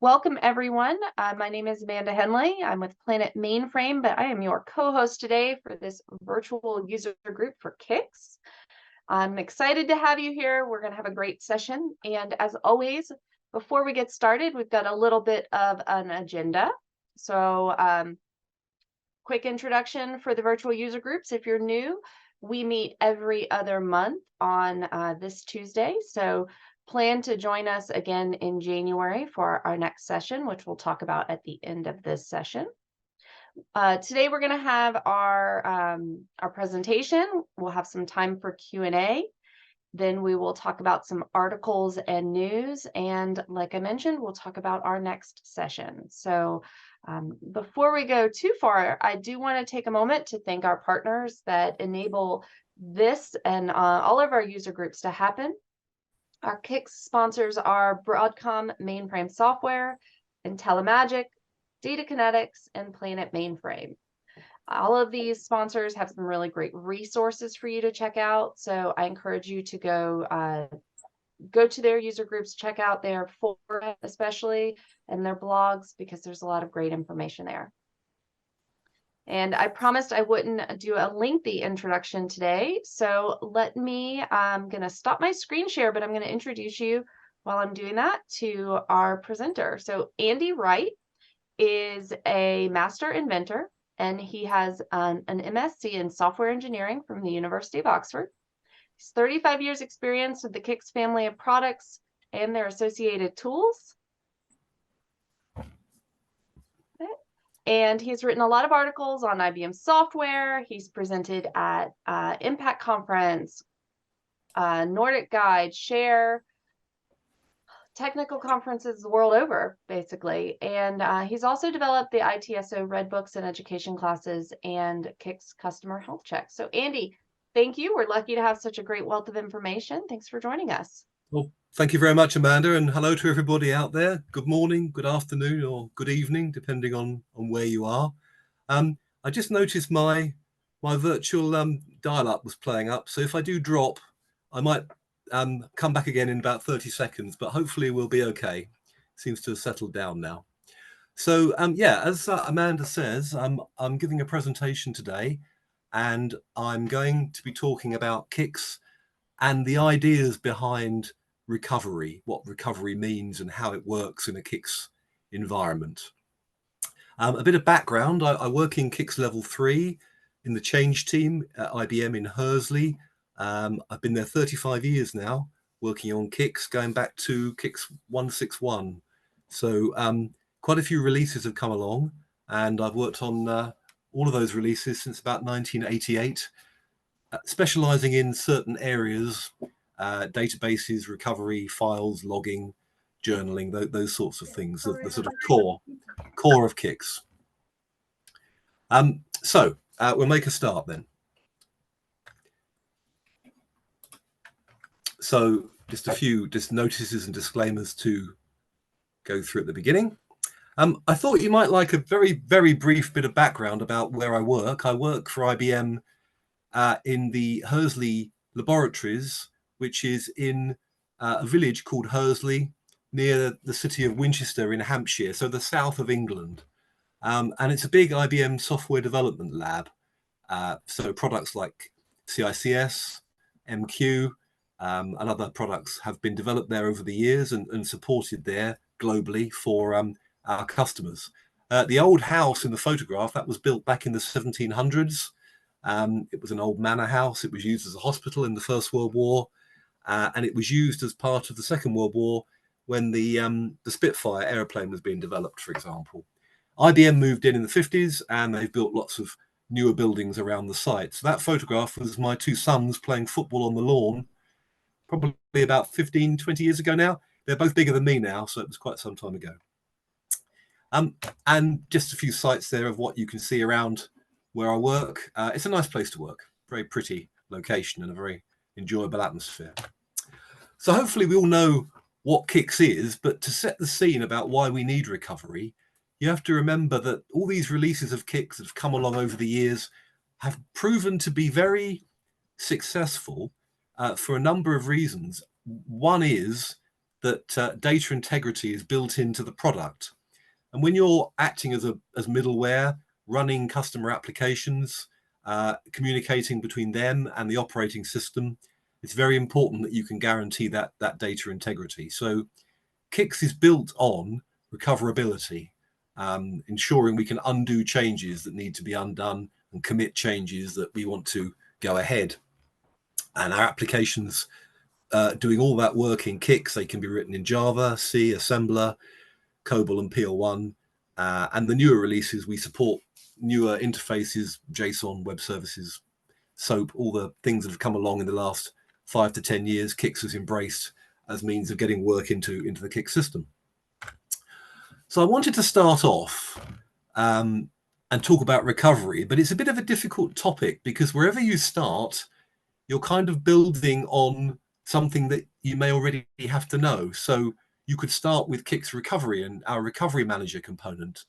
Welcome, everyone. My name is Amanda Henley. I'm with Planet Mainframe, but I am your co-host today for this virtual user group for CICS. I'm excited to have you here. We're going to have a great session. And as always, before we get started, we've got a little bit of an agenda. So quick introduction for the virtual user groups. If you're new, we meet every other month on this Tuesday. So plan to join us again in January for our next session, which we'll talk about at the end of this session. Today we're going to have our presentation. We'll have some time for Q&A. Then we will talk about some articles and news. And like I mentioned, we'll talk about our next session. So before we go too far, I do want to take a moment to thank our partners that enable this and all of our user groups to happen. Our CICS sponsors are Broadcom Mainframe Software, IntelliMagic, Data Kinetics, and Planet Mainframe. All of these sponsors have some really great resources for you to check out. So I encourage you to go to their user groups, check out their forum especially, and their blogs, because there's a lot of great information there. And I promised I wouldn't do a lengthy introduction today. So I'm going to stop my screen share, but I'm going to introduce you while I'm doing that to our presenter. So Andy Wright is a Master Inventor, and he has an MSc in Software Engineering from the University of Oxford. He's 35 years experience with the CICS family of products and their associated tools. And he's written a lot of articles on IBM software. He's presented at Impact Conference, Nordic Guide, Share, technical conferences the world over, basically. And he's also developed the ITSO Red Books and education classes and CICS customer health checks. So Andy, thank you. We're lucky to have such a great wealth of information. Thanks for joining us. Well, thank you very much, Amanda, and hello to everybody out there. Good morning, good afternoon, or good evening, depending on where you are. I just noticed my virtual dial-up was playing up, so if I do drop, I might come back again in about 30 seconds, but hopefully we'll be okay. Seems to have settled down now. So yeah, as Amanda says, I'm giving a presentation today, and I'm going to be talking about CICS and the ideas behind recovery, what recovery means and how it works in a CICS environment. A bit of background, I work in CICS Level 3 in the change team at IBM in Hursley. I've been there 35 years now, working on CICS, going back to CICS 161. So quite a few releases have come along, and I've worked on all of those releases since about 1988, specializing in certain areas, databases, recovery, files, logging, journaling, those sorts of things, the sort of core of CICS. So we'll make a start then. So just a few notices and disclaimers to go through at the beginning. I thought you might like a very, very brief bit of background about where I work. I work for IBM in the Hursley laboratories, which is in a village called Hursley near the city of Winchester in Hampshire, so the south of England. And it's a big IBM software development lab. So products like CICS, MQ, and other products have been developed there over the years and supported there globally for our customers. The old house in the photograph, that was built back in the 1700s. It was an old manor house. It was used as a hospital in the First World War, and it was used as part of the Second World War when the Spitfire aeroplane was being developed, for example. IBM moved in the 50s, and they've built lots of newer buildings around the site. So that photograph was my two sons playing football on the lawn, probably about 15, 20 years ago now. They're both bigger than me now, so it was quite some time ago. And just a few sites there of what you can see around where I work. It's a nice place to work, very pretty location and a very enjoyable atmosphere. So hopefully we all know what CICS is, but to set the scene about why we need recovery, you have to remember that all these releases of CICS that have come along over the years have proven to be very successful for a number of reasons. One is that data integrity is built into the product. And when you're acting as middleware, running customer applications, communicating between them and the operating system, it's very important that you can guarantee that data integrity. So CICS is built on recoverability, ensuring we can undo changes that need to be undone and commit changes that we want to go ahead. And our applications doing all that work in CICS, they can be written in Java, C, Assembler, COBOL and PL1. And the newer releases, we support newer interfaces, JSON, web services, SOAP, all the things that have come along in the last 5 to 10 years. CICS has embraced as means of getting work into the CICS system. So I wanted to start off and talk about recovery, but it's a bit of a difficult topic because wherever you start, you're kind of building on something that you may already have to know. So you could start with CICS recovery and our recovery manager component,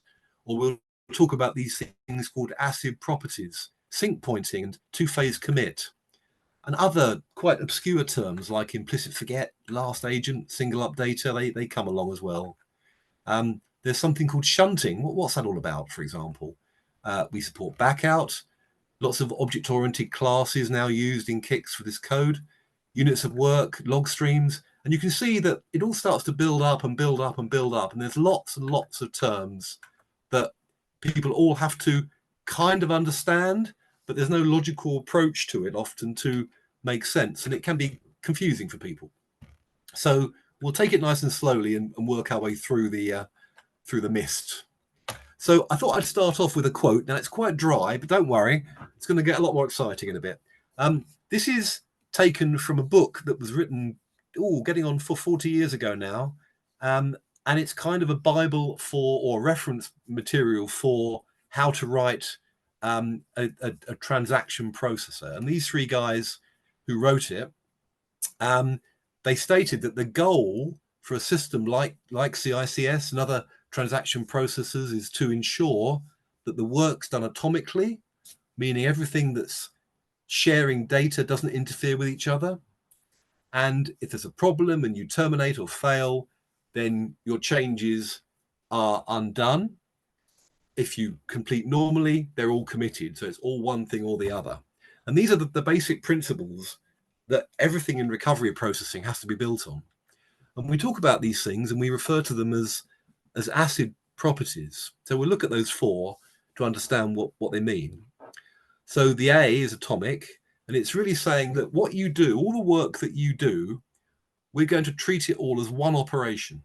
or we'll talk about these things called ACID properties, sync pointing and two-phase commit, and other quite obscure terms like implicit forget, last agent, single updater, they come along as well. There's something called shunting. What's that all about, for example? We support backout, lots of object-oriented classes now used in CICS for this code, units of work, log streams, and you can see that it all starts to build up and build up and build up, and there's lots and lots of terms that people all have to kind of understand, but there's no logical approach to it often to make sense, and it can be confusing for people. So we'll take it nice and slowly and work our way through the mist. So I thought I'd start off with a quote. Now it's quite dry, but don't worry, it's going to get a lot more exciting in a bit. This is taken from a book that was written, getting on for 40 years ago now. And it's kind of a Bible or reference material for how to write a transaction processor. And these three guys who wrote it, they stated that the goal for a system like CICS and other transaction processors is to ensure that the work's done atomically, meaning everything that's sharing data doesn't interfere with each other. And if there's a problem and you terminate or fail, then your changes are undone. If you complete normally, they're all committed. So it's all one thing or the other. And these are the basic principles that everything in recovery processing has to be built on. And we talk about these things and we refer to them as ACID properties. So we'll look at those four to understand what they mean. So the A is atomic, and it's really saying that what you do, all the work that you do, we're going to treat it all as one operation.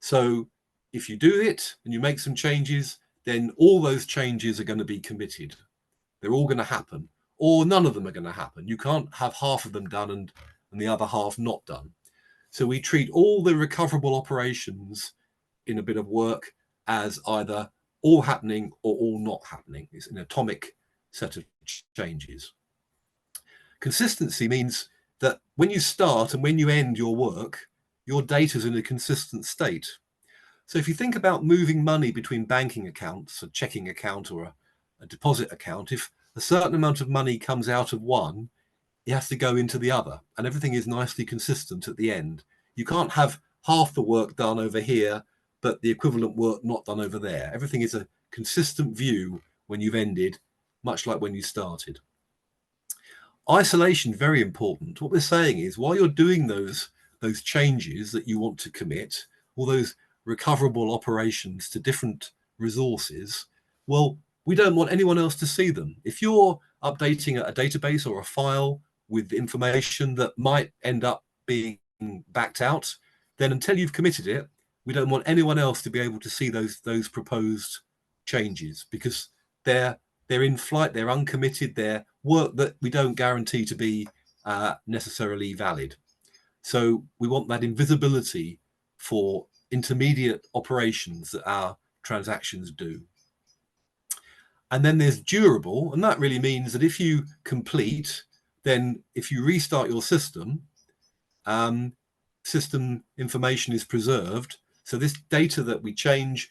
So if you do it and you make some changes, then all those changes are going to be committed. They're all going to happen, or none of them are going to happen. You can't have half of them done and the other half not done. So we treat all the recoverable operations in a bit of work as either all happening or all not happening. It's an atomic set of changes. Consistency means that when you start and when you end your work, your data is in a consistent state. So if you think about moving money between banking accounts, a checking account or a deposit account, if a certain amount of money comes out of one, it has to go into the other, and everything is nicely consistent at the end. You can't have half the work done over here, but the equivalent work not done over there. Everything is a consistent view when you've ended, much like when you started. Isolation, very important. What we're saying is while you're doing those changes that you want to commit, all those recoverable operations to different resources, well, we don't want anyone else to see them. If you're updating a database or a file with information that might end up being backed out, then until you've committed it, we don't want anyone else to be able to see those proposed changes because they're in flight, they're uncommitted, they're work that we don't guarantee to be necessarily valid. So we want that invisibility for intermediate operations that our transactions do. And then there's durable, and that really means that if you complete, then if you restart your system, system information is preserved. So this data that we change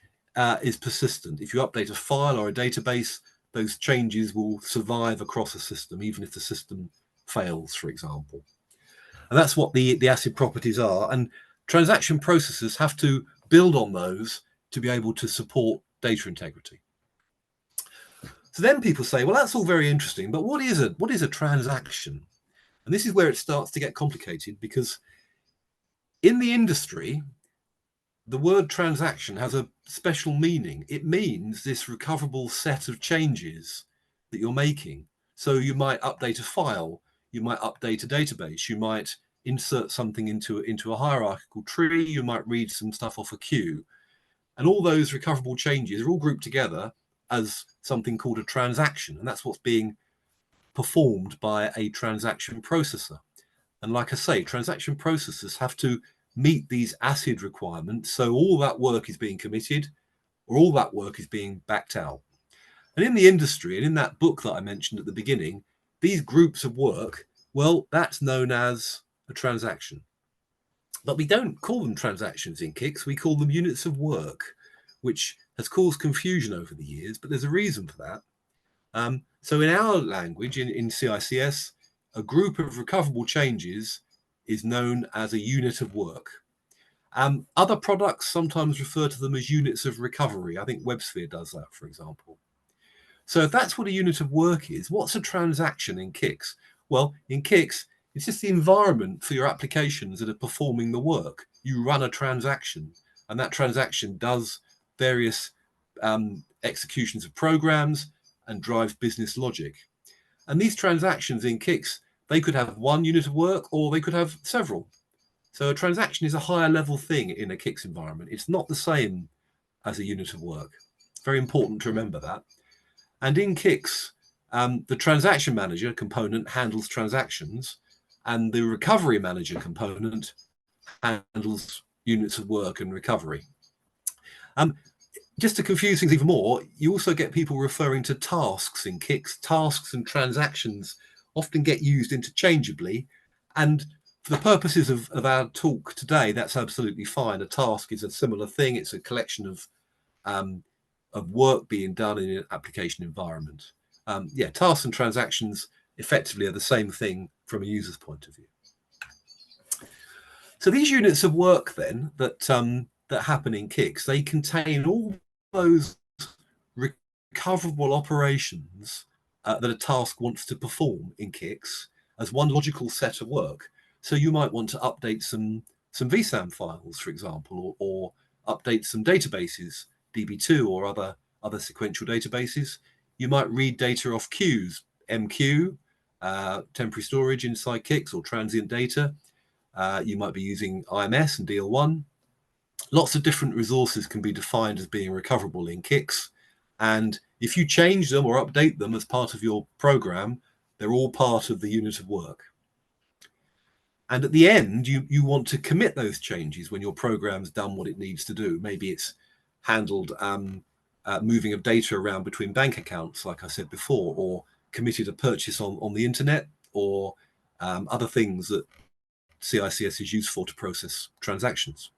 is persistent. If you update a file or a database, those changes will survive across a system, even if the system fails, for example. And that's what the ACID properties are. And transaction processors have to build on those to be able to support data integrity. So then people say, well, that's all very interesting, but what is a transaction? And this is where it starts to get complicated, because in the industry, the word transaction has a special meaning. It means this recoverable set of changes that you're making. So you might update a file, you might update a database, you might insert something into a hierarchical tree, you might read some stuff off a queue. And all those recoverable changes are all grouped together as something called a transaction. And that's what's being performed by a transaction processor. And like I say, transaction processors have to meet these ACID requirements. So all that work is being committed, or all that work is being backed out. And in the industry, and in that book that I mentioned at the beginning, these groups of work, well, that's known as a transaction. But we don't call them transactions in CICS, we call them units of work, which has caused confusion over the years, but there's a reason for that. So in our language, in CICS, a group of recoverable changes is known as a unit of work. Other products sometimes refer to them as units of recovery. I think WebSphere does that, for example. So if that's what a unit of work is, what's a transaction in CICS? Well, in CICS, it's just the environment for your applications that are performing the work. You run a transaction, and that transaction does various executions of programs and drives business logic. And these transactions in CICS, they could have one unit of work, or they could have several. So a transaction is a higher level thing in a CICS environment. It's not the same as a unit of work. Very important to remember that. And in CICS, the transaction manager component handles transactions, and the recovery manager component handles units of work and recovery. Just to confuse things even more, you also get people referring to tasks in CICS. Tasks and transactions often get used interchangeably. And for the purposes of our talk today, that's absolutely fine. A task is a similar thing. It's a collection of work being done in an application environment. Tasks and transactions effectively are the same thing from a user's point of view. So these units of work then that happen in CICS, they contain all those recoverable operations that a task wants to perform in CICS as one logical set of work. So you might want to update some vSAM files, for example, or update some databases, DB2 or other sequential databases. You might read data off queues, MQ, temporary storage inside CICS, or transient data. You might be using IMS and DL1. Lots of different resources can be defined as being recoverable in CICS. And if you change them or update them as part of your program, they're all part of the unit of work. And at the end, you want to commit those changes when your program's done what it needs to do. Maybe it's handled moving of data around between bank accounts, like I said before, or committed a purchase on the internet, or other things that CICS is used for to process transactions.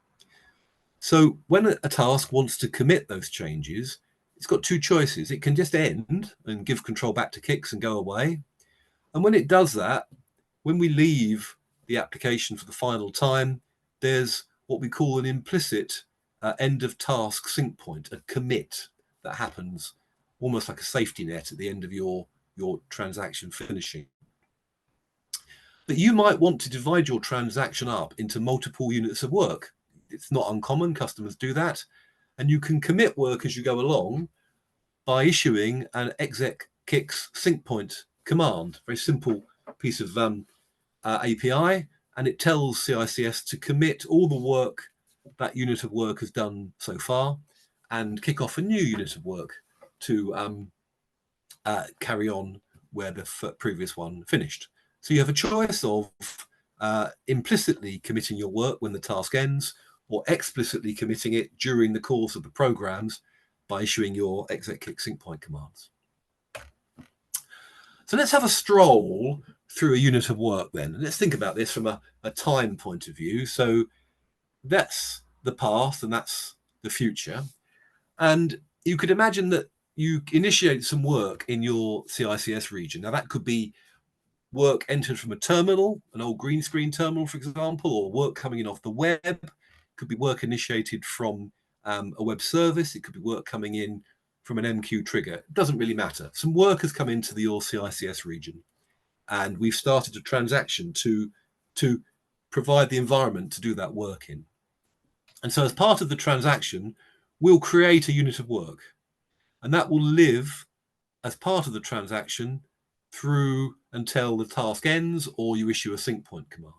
So when a task wants to commit those changes, it's got two choices. It can just end and give control back to CICS and go away. And when it does that, when we leave the application for the final time, there's what we call an implicit end of task sync point, a commit that happens almost like a safety net at the end of your transaction finishing. But you might want to divide your transaction up into multiple units of work. It's not uncommon, customers do that. And you can commit work as you go along by issuing an exec CICS sync point command, very simple piece of API, and it tells CICS to commit all the work that unit of work has done so far and kick off a new unit of work to carry on where the previous one finished. So you have a choice of implicitly committing your work when the task ends, or explicitly committing it during the course of the programs by issuing your exec CICS sync point commands. So let's have a stroll through a unit of work then. And let's think about this from a time point of view. So that's the past and that's the future. And you could imagine that you initiate some work in your CICS region. Now that could be work entered from a terminal, an old green screen terminal, for example, or work coming in off the web. could be work initiated from a web service. It could be work coming in from an MQ trigger. It doesn't really matter. Some work has come into your CICS region, and we've started a transaction to provide the environment to do that work in. And so as part of the transaction, we'll create a unit of work, and that will live as part of the transaction through until the task ends or you issue a sync point command.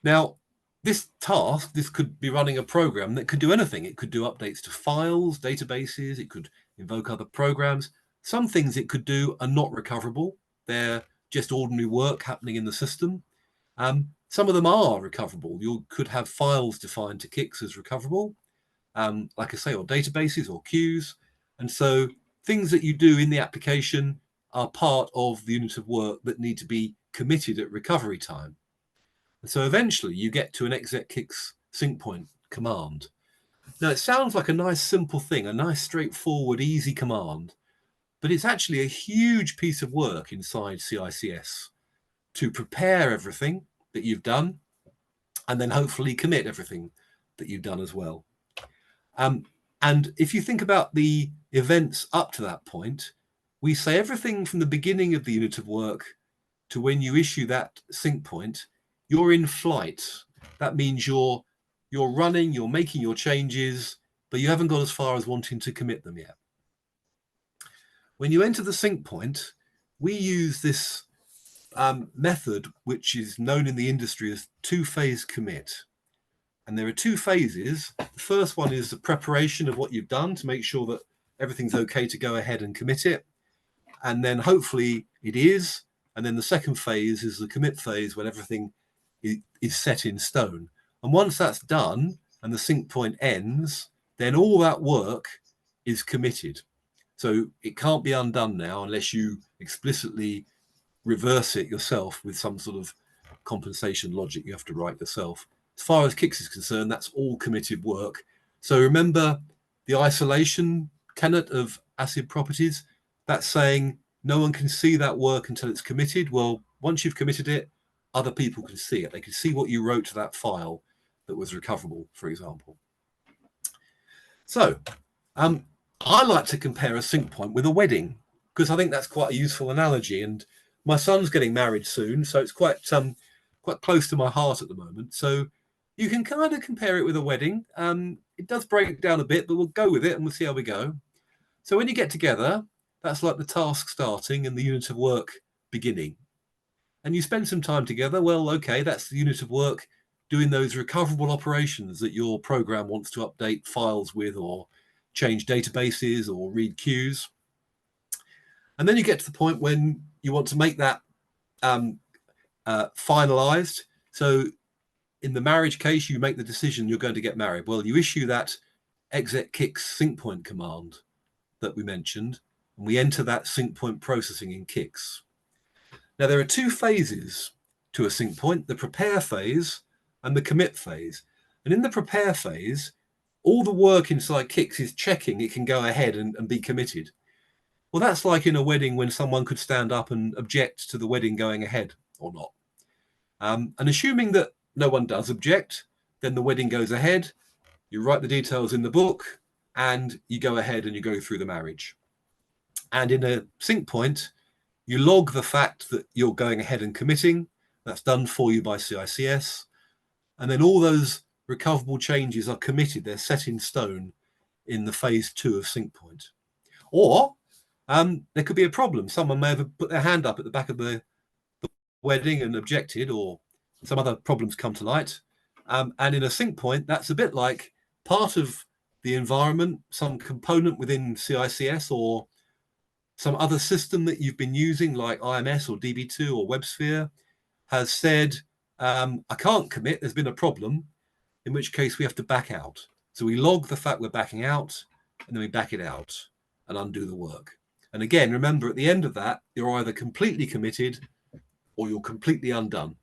Now, this task, this could be running a program that could do anything. It could do updates to files, databases, it could invoke other programs. Some things it could do are not recoverable. They're just ordinary work happening in the system. Some of them are recoverable. You could have files defined to CICS as recoverable, like I say, or databases or queues. And so things that you do in the application are part of the unit of work that need to be committed at recovery time. And so eventually you get to an exec CICS sync point command. Now it sounds like a nice simple thing, a nice straightforward, easy command, but it's actually a huge piece of work inside CICS to prepare everything that you've done and then hopefully commit everything that you've done as well. And if you think about the events up to that point, we say everything from the beginning of the unit of work to when you issue that sync point, you're in flight. That means you're running, you're making your changes, but you haven't got as far as wanting to commit them yet. When you enter the sync point, we use this method, which is known in the industry as two-phase commit. And there are two phases. The first one is the preparation of what you've done to make sure that everything's okay to go ahead and commit it. And then hopefully it is. And then the second phase is the commit phase, when everything is set in stone. And once that's done and the sync point ends, then all that work is committed. So it can't be undone now unless you explicitly reverse it yourself with some sort of compensation logic you have to write yourself. As far as CICS is concerned, that's all committed work. So remember the isolation tenet of ACID properties, that's saying no one can see that work until it's committed. Well, once you've committed it, other people can see it. They can see what you wrote to that file that was recoverable, for example. So I like to compare a sync point with a wedding, because I think that's quite a useful analogy. And my son's getting married soon, so it's quite close to my heart at the moment. So you can kind of compare it with a wedding. It does break down a bit, but we'll go with it and we'll see how we go. So when you get together, that's like the task starting and the unit of work beginning. And you spend some time together. Well, okay, that's the unit of work doing those recoverable operations that your program wants to update files with, or change databases, or read queues. And then you get to the point when you want to make that finalized. So in the marriage case, you make the decision you're going to get married. Well, you issue that exec CICS sync point command that we mentioned, and we enter that sync point processing in CICS. Now, there are two phases to a sync point, the prepare phase and the commit phase. And in the prepare phase, all the work inside CICS is checking it can go ahead and be committed. Well, that's like in a wedding when someone could stand up and object to the wedding going ahead or not. And assuming that no one does object, then the wedding goes ahead, you write the details in the book, and you go ahead and you go through the marriage. And in a sync point, you log the fact that you're going ahead and committing. That's done for you by CICS. And then all those recoverable changes are committed. They're set in stone in the phase 2 of sync point. Or there could be a problem. Someone may have put their hand up at the back of the wedding and objected, or some other problems come to light. And in a sync point, that's a bit like part of the environment, some component within CICS or some other system that you've been using, like IMS or DB2 or WebSphere, has said, I can't commit, there's been a problem, in which case we have to back out. So we log the fact we're backing out, and then we back it out and undo the work. And again, remember, at the end of that, you're either completely committed or you're completely undone.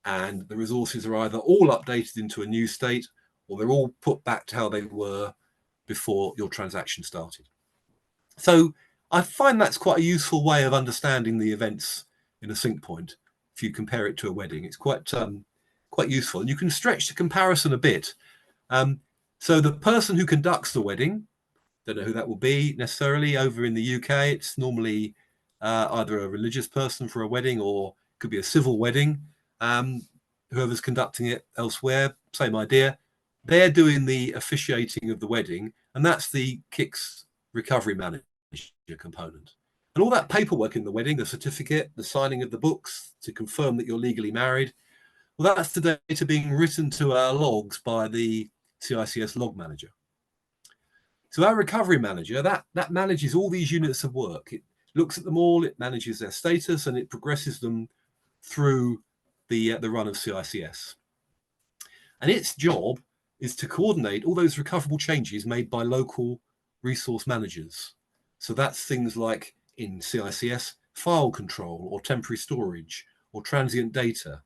And the resources are either all updated into a new state, or they're all put back to how they were before your transaction started. So I find that's quite a useful way of understanding the events in a sync point. If you compare it to a wedding, it's quite quite useful. And you can stretch the comparison a bit. So the person who conducts the wedding, don't know who that will be necessarily. Over in the UK, it's normally either a religious person for a wedding, or it could be a civil wedding. Whoever's conducting it elsewhere, same idea. They're doing the officiating of the wedding, and that's the CICS recovery manager component. And all that paperwork in the wedding, the certificate, the signing of the books to confirm that you're legally married, well, that's the data being written to our logs by the CICS log manager. So our recovery manager, that manages all these units of work. It looks at them all, it manages their status, and it progresses them through the run of CICS. And its job is to coordinate all those recoverable changes made by local resource managers. So that's things like in CICS, file control or temporary storage or transient data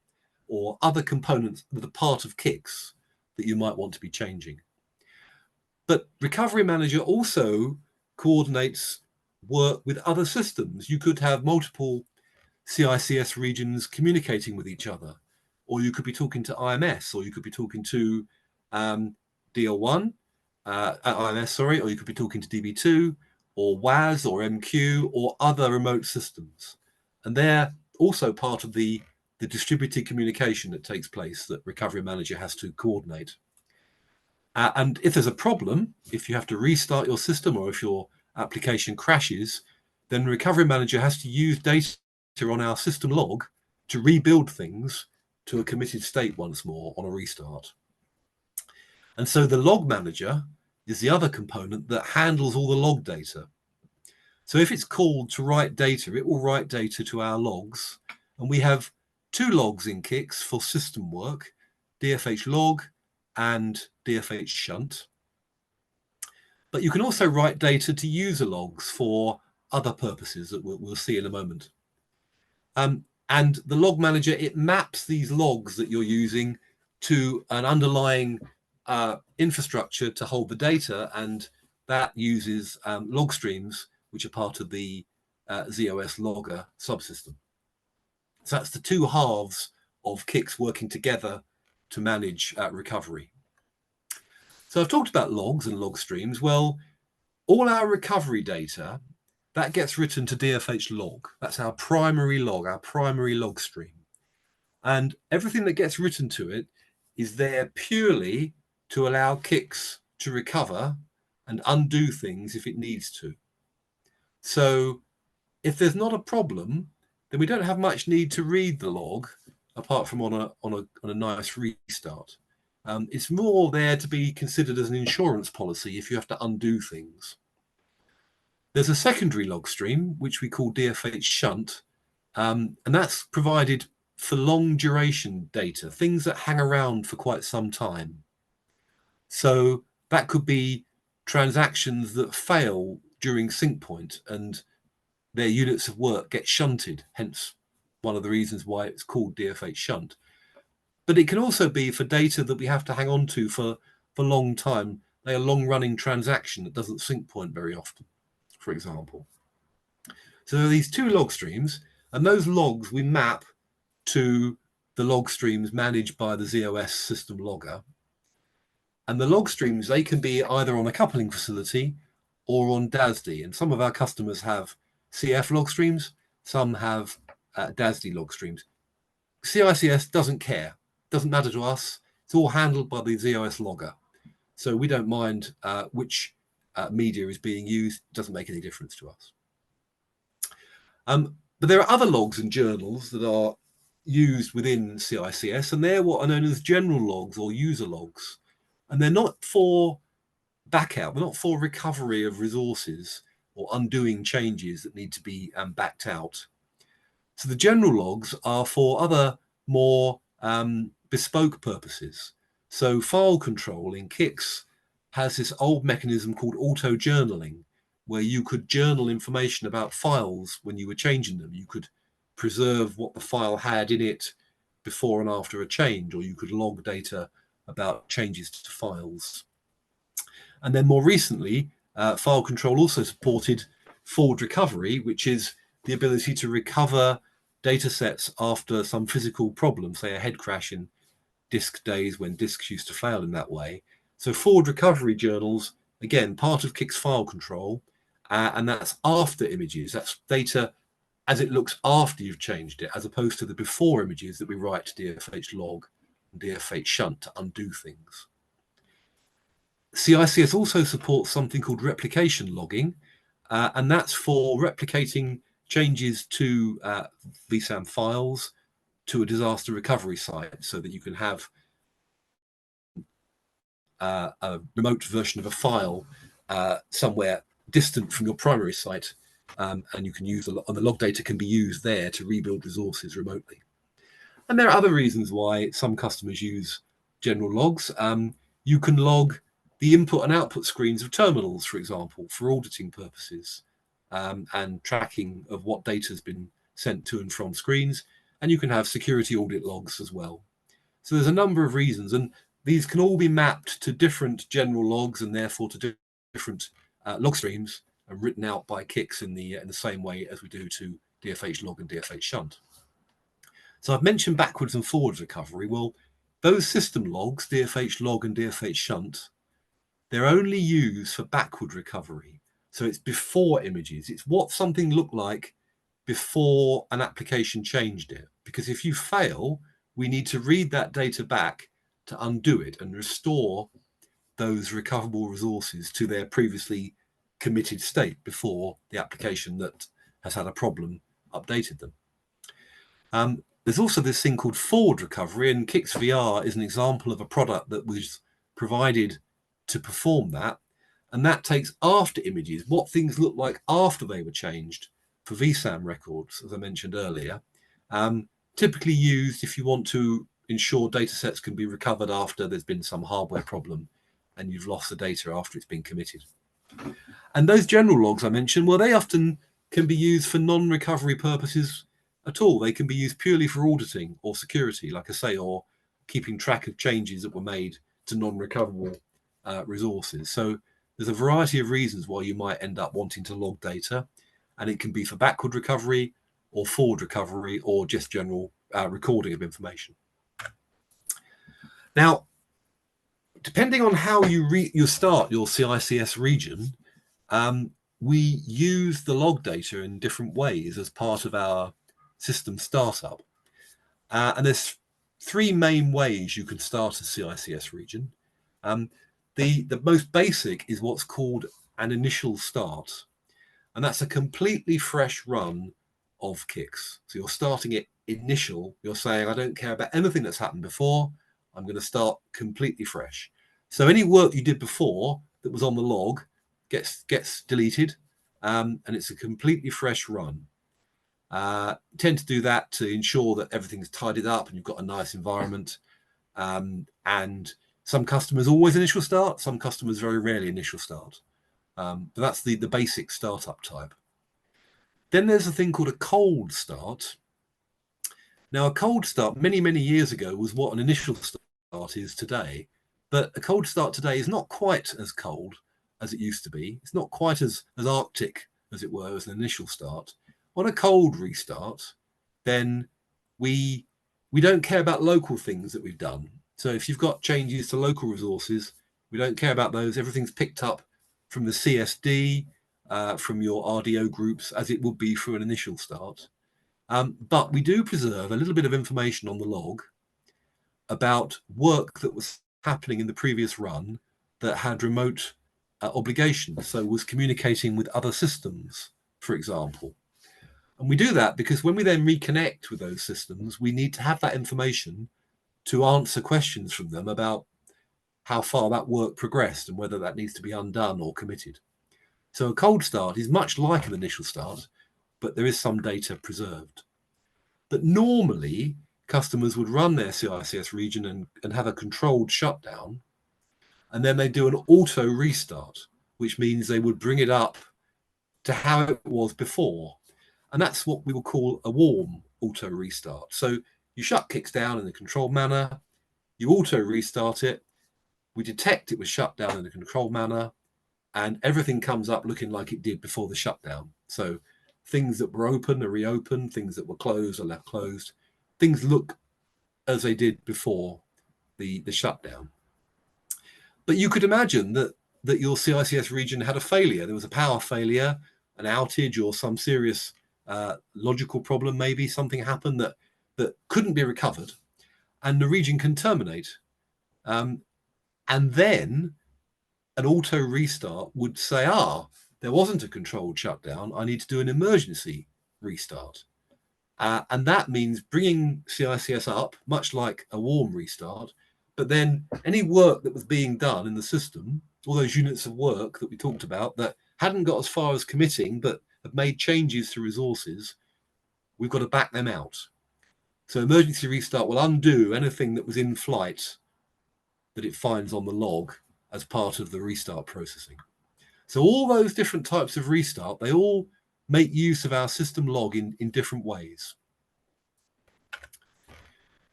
or other components that are part of CICS that you might want to be changing. But Recovery Manager also coordinates work with other systems. You could have multiple CICS regions communicating with each other, or you could be talking to IMS, or you could be talking to DL1, IMS, sorry, or you could be talking to DB2, or WAS, or MQ, or other remote systems. And they're also part of the distributed communication that takes place that Recovery Manager has to coordinate. And if there's a problem, if you have to restart your system or if your application crashes, then Recovery Manager has to use data on our system log to rebuild things to a committed state once more on a restart. And so the log manager is the other component that handles all the log data. So if it's called to write data, it will write data to our logs. And we have two logs in CICS for system work, DFH log and DFH shunt. But you can also write data to user logs for other purposes that we'll see in a moment. And the log manager, it maps these logs that you're using to an underlying infrastructure to hold the data, and that uses log streams, which are part of the ZOS logger subsystem. So that's the two halves of CICS working together to manage recovery. So I've talked about logs and log streams. Well, all our recovery data, that gets written to DFH log. That's our primary log stream. And everything that gets written to it is there purely to allow CICS to recover and undo things if it needs to. So if there's not a problem, then we don't have much need to read the log, apart from on a nice restart. It's more there to be considered as an insurance policy if you have to undo things. There's a secondary log stream, which we call DFH shunt, and that's provided for long duration data, things that hang around for quite some time. So that could be transactions that fail during sync point and their units of work get shunted, hence one of the reasons why it's called DFH shunt. But it can also be for data that we have to hang on to for a long time, like a long-running transaction that doesn't sync point very often, for example. So there are these two log streams, and those logs we map to the log streams managed by the ZOS system logger. And the log streams, they can be either on a coupling facility or on DASD. And some of our customers have CF log streams, some have DASD log streams. CICS doesn't care, doesn't matter to us. It's all handled by the ZOS logger. So we don't mind which media is being used, it doesn't make any difference to us. But there are other logs and journals that are used within CICS, and they're what are known as general logs or user logs. And they're not for backout, they're not for recovery of resources or undoing changes that need to be backed out. So the general logs are for other more bespoke purposes. So file control in CICS has this old mechanism called auto-journaling, where you could journal information about files when you were changing them. You could preserve what the file had in it before and after a change, or you could log data about changes to files. And then more recently, file control also supported forward recovery, which is the ability to recover data sets after some physical problem, say a head crash in disk days when disks used to fail in that way. So forward recovery journals, again, part of CICS file control, and that's after images. That's data as it looks after you've changed it, as opposed to the before images that we write to DFH log and DFH shunt to undo things. CICS also supports something called replication logging, and that's for replicating changes to vSAM files to a disaster recovery site so that you can have a remote version of a file somewhere distant from your primary site, and you can use and the log data can be used there to rebuild resources remotely. And there are other reasons why some customers use general logs. You can log the input and output screens of terminals, for example, for auditing purposes, and tracking of what data has been sent to and from screens. And you can have security audit logs as well. So there's a number of reasons, and these can all be mapped to different general logs and therefore to different log streams and written out by CICS in the same way as we do to DFH log and DFH shunt. So I've mentioned backwards and forwards recovery. Well, those system logs, DFH log and DFH shunt, they're only used for backward recovery. So it's before images. It's what something looked like before an application changed it. Because if you fail, we need to read that data back to undo it and restore those recoverable resources to their previously committed state before the application that has had a problem updated them. There's also this thing called forward recovery, and CICS VR is an example of a product that was provided to perform that. And that takes after images, what things look like after they were changed for vSAM records, as I mentioned earlier. Typically used if you want to ensure data sets can be recovered after there's been some hardware problem and you've lost the data after it's been committed. And those general logs I mentioned, well, they often can be used for non-recovery purposes at all. They can be used purely for auditing or security, like I say, or keeping track of changes that were made to non-recoverable resources. So there's a variety of reasons why you might end up wanting to log data, and it can be for backward recovery or forward recovery or just general recording of information. Now, depending on how you start your CICS region, we use the log data in different ways as part of our system startup. And there's three main ways you can start a CICS region. The most basic is what's called an initial start. And that's a completely fresh run of CICS. So you're starting it initial. You're saying, I don't care about anything that's happened before. I'm going to start completely fresh. So any work you did before that was on the log gets deleted, and it's a completely fresh run. Tend to do that to ensure that everything's tidied up and you've got a nice environment. And some customers always initial start, some customers very rarely initial start. But that's the basic startup type. Then there's a thing called a cold start. Now, a cold start many, many years ago was what an initial start is today. But a cold start today is not quite as cold as it used to be. It's not quite as Arctic, as it were, as an initial start. On a cold restart, then we don't care about local things that we've done. So if you've got changes to local resources, we don't care about those. Everything's picked up from the CSD, from your RDO groups, as it would be for an initial start. But we do preserve a little bit of information on the log about work that was happening in the previous run that had remote obligations, so was communicating with other systems, for example. And we do that because when we then reconnect with those systems, we need to have that information to answer questions from them about how far that work progressed and whether that needs to be undone or committed. So a cold start is much like an initial start, but there is some data preserved. But normally, customers would run their CICS region and have a controlled shutdown, and then they do an auto restart, which means they would bring it up to how it was before. And that's what we will call a warm auto restart. So you shut CICS down in a controlled manner, you auto restart it, we detect it was shut down in a controlled manner, and everything comes up looking like it did before the shutdown. So things that were open are reopened, things that were closed are left closed. Things look as they did before the shutdown. But you could imagine that your CICS region had a failure. There was a power failure, an outage, or some serious logical problem. Maybe something happened that couldn't be recovered, and the region can terminate. And then an auto restart would say, there wasn't a controlled shutdown. I need to do an emergency restart. And that means bringing CICS up, much like a warm restart. But then any work that was being done in the system, all those units of work that we talked about that hadn't got as far as committing, but have made changes to resources, we've got to back them out. So emergency restart will undo anything that was in flight that it finds on the log as part of the restart processing. So all those different types of restart, they all make use of our system log in different ways.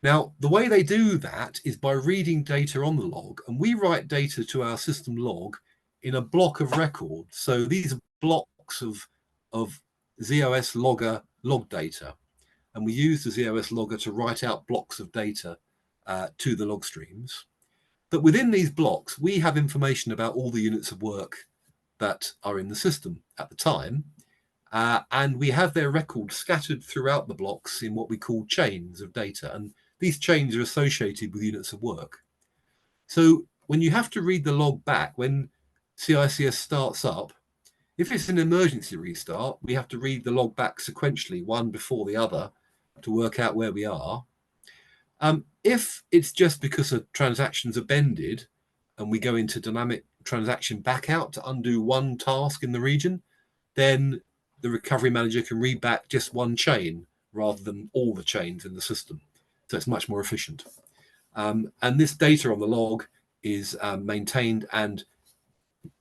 Now, the way they do that is by reading data on the log, and we write data to our system log in a block of records. So these are blocks of ZOS logger log data, and we use the ZOS logger to write out blocks of data to the log streams. But within these blocks, we have information about all the units of work that are in the system at the time, and we have their records scattered throughout the blocks in what we call chains of data, and these chains are associated with units of work. So when you have to read the log back, when CICS starts up, if it's an emergency restart, we have to read the log back sequentially, one before the other, to work out where we are. If it's just because the transactions are bended and we go into dynamic transaction back out to undo one task in the region, then the recovery manager can read back just one chain rather than all the chains in the system. So it's much more efficient. And this data on the log is maintained and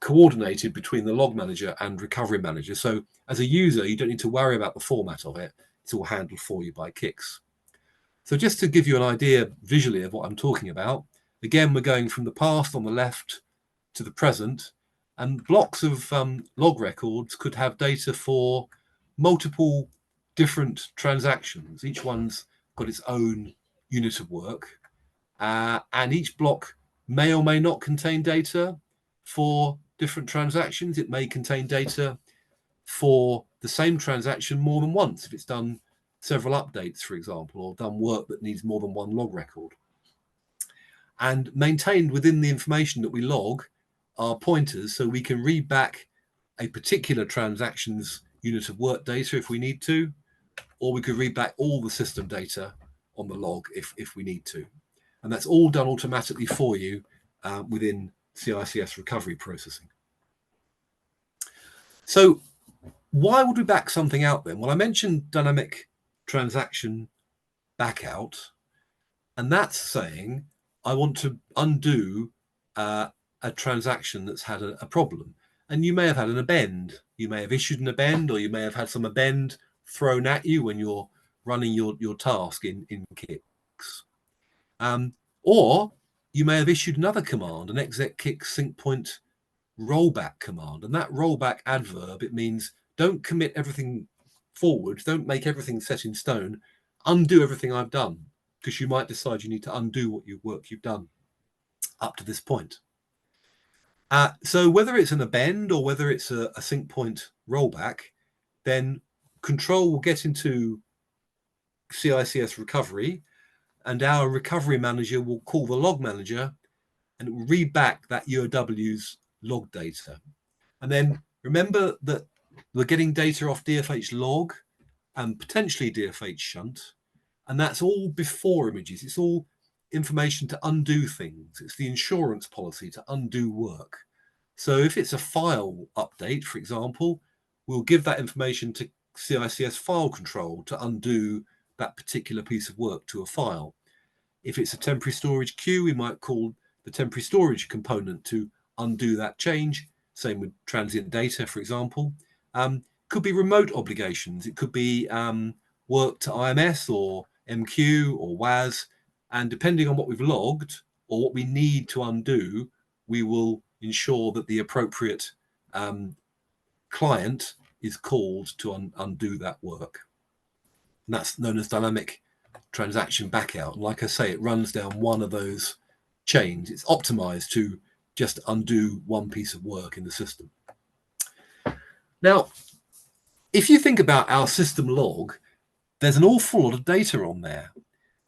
coordinated between the log manager and recovery manager. So as a user, you don't need to worry about the format of it. It's all handled for you by CICS. So just to give you an idea visually of what I'm talking about, again, we're going from the past on the left to the present, and blocks of log records could have data for multiple different transactions. Each one's got its own unit of work, and each block may or may not contain data for different transactions. It may contain data for the same transaction more than once if it's done several updates, for example, or done work that needs more than one log record. And maintained within the information that we log are pointers, so we can read back a particular transaction's unit of work data if we need to, or we could read back all the system data on the log if we need to. And that's all done automatically for you within CICS recovery processing. So why would we back something out then? Well, I mentioned dynamic transaction back out, and that's saying I want to undo a transaction that's had a problem. And you may have had an abend. You may have issued an abend, or you may have had some abend thrown at you when you're running your task in CICS. Or you may have issued another command, an exec CICS sync point rollback command. And that rollback adverb, it means don't commit everything forward, don't make everything set in stone, undo everything I've done, because you might decide you need to undo work you've done up to this point. So whether it's an abend or whether it's a sync point rollback, then control will get into CICS recovery, and our recovery manager will call the log manager and it will read back that UOW's log data. And then remember that we're getting data off DFH log and potentially DFH shunt, and that's all before images. It's all information to undo things. It's the insurance policy to undo work. So if it's a file update, for example, we'll give that information to CICS file control to undo that particular piece of work to a file. If it's a temporary storage queue, we might call the temporary storage component to undo that change. Same with transient data, for example. Could be remote obligations. It could be work to IMS or MQ or WAS. And depending on what we've logged or what we need to undo, we will ensure that the appropriate client is called to undo that work. And that's known as dynamic transaction backout. And like I say, it runs down one of those chains. It's optimized to just undo one piece of work in the system. Now, if you think about our system log, there's an awful lot of data on there,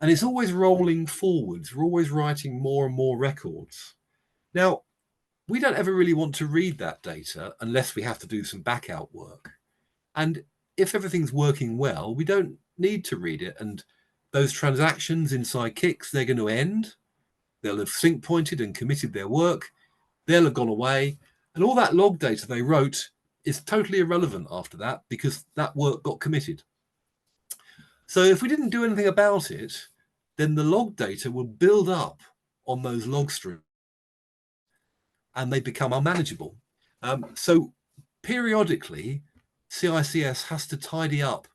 and it's always rolling forwards. We're always writing more and more records. Now, we don't ever really want to read that data unless we have to do some backout work. And if everything's working well, we don't need to read it. And those transactions inside CICS, they're going to end. They'll have sync pointed and committed their work. They'll have gone away. And all that log data they wrote is totally irrelevant after that because that work got committed. So if we didn't do anything about it, then the log data will build up on those log streams and they become unmanageable. So periodically, CICS has to tidy up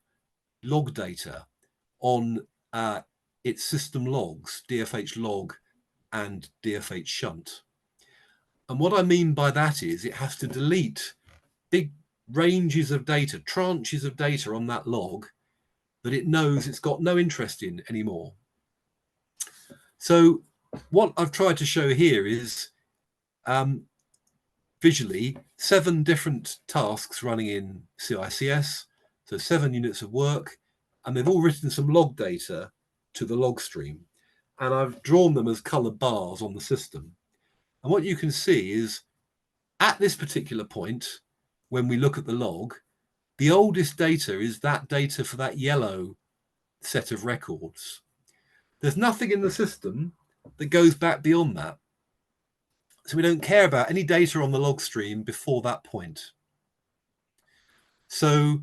log data on its system logs, DFH log and DFH shunt. And what I mean by that is it has to delete big ranges of data, tranches of data on that log that it knows it's got no interest in anymore. So what I've tried to show here is visually 7 different tasks running in CICS, so 7 units of work, and they've all written some log data to the log stream. And I've drawn them as colored bars on the system. And what you can see is at this particular point, when we look at the log, the oldest data is that data for that yellow set of records. There's nothing in the system that goes back beyond that. So we don't care about any data on the log stream before that point. So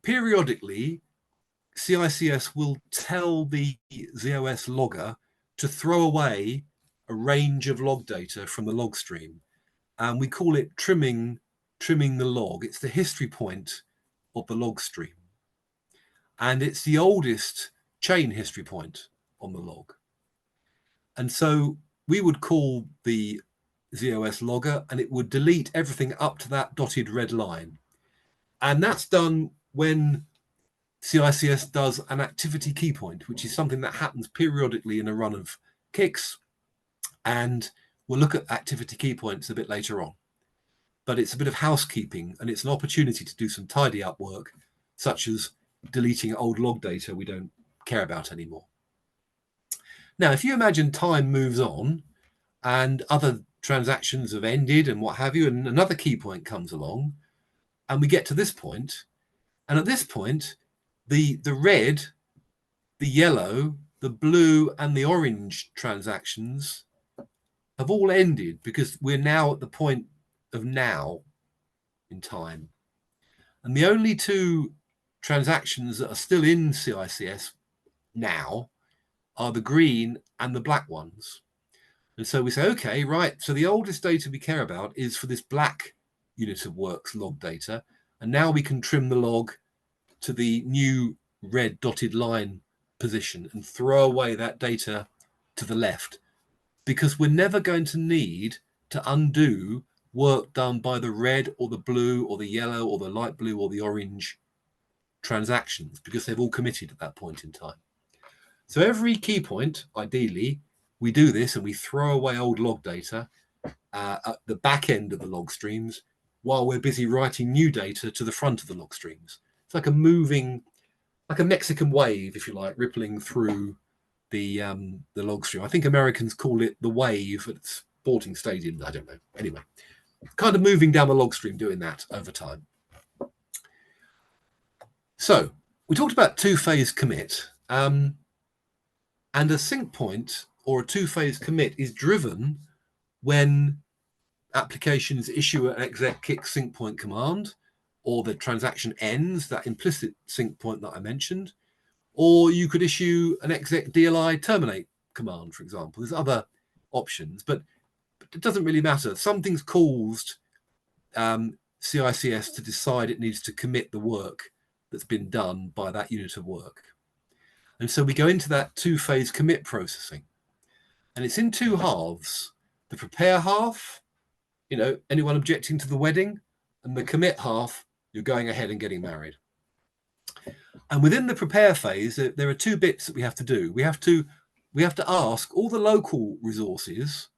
periodically, CICS will tell the ZOS logger to throw away a range of log data from the log stream. And we call it trimming the log. It's the history point of the log stream. And it's the oldest chain history point on the log. And so we would call the ZOS logger and it would delete everything up to that dotted red line. And that's done when CICS does an activity key point, which is something that happens periodically in a run of CICS. And we'll look at activity key points a bit later on. But it's a bit of housekeeping and it's an opportunity to do some tidy up work, such as deleting old log data we don't care about anymore. Now, if you imagine time moves on and other transactions have ended and what have you, and another key point comes along, and we get to this point, and at this point, the red, the yellow, the blue, and the orange transactions have all ended because we're now at the point of now in time. And the only 2 transactions that are still in CICS now are the green and the black ones. And so we say, okay, right, so the oldest data we care about is for this black unit of works log data. And now we can trim the log to the new red dotted line position and throw away that data to the left, because we're never going to need to undo work done by the red or the blue or the yellow or the light blue or the orange transactions, because they've all committed at that point in time. So every key point, ideally, we do this and we throw away old log data at the back end of the log streams while we're busy writing new data to the front of the log streams. It's like a moving, like a Mexican wave, if you like, rippling through the log stream. I think Americans call it the wave at sporting stadiums. I don't know. Anyway, kind of moving down the log stream, doing that over time. So we talked about 2-phase commit. And a sync point or a 2-phase commit is driven when applications issue an exec kick sync point command, or the transaction ends, that implicit sync point that I mentioned, or you could issue an exec DLI terminate command, for example. There's other options, but it doesn't really matter. Something's caused CICS to decide it needs to commit the work that's been done by that unit of work. And so we go into that 2-phase commit processing. And it's in 2 halves. The prepare half, you know, anyone objecting to the wedding, and the commit half, you're going ahead and getting married. And within the prepare phase, there are 2 bits that we have to do. We have to we have to ask all the local resources,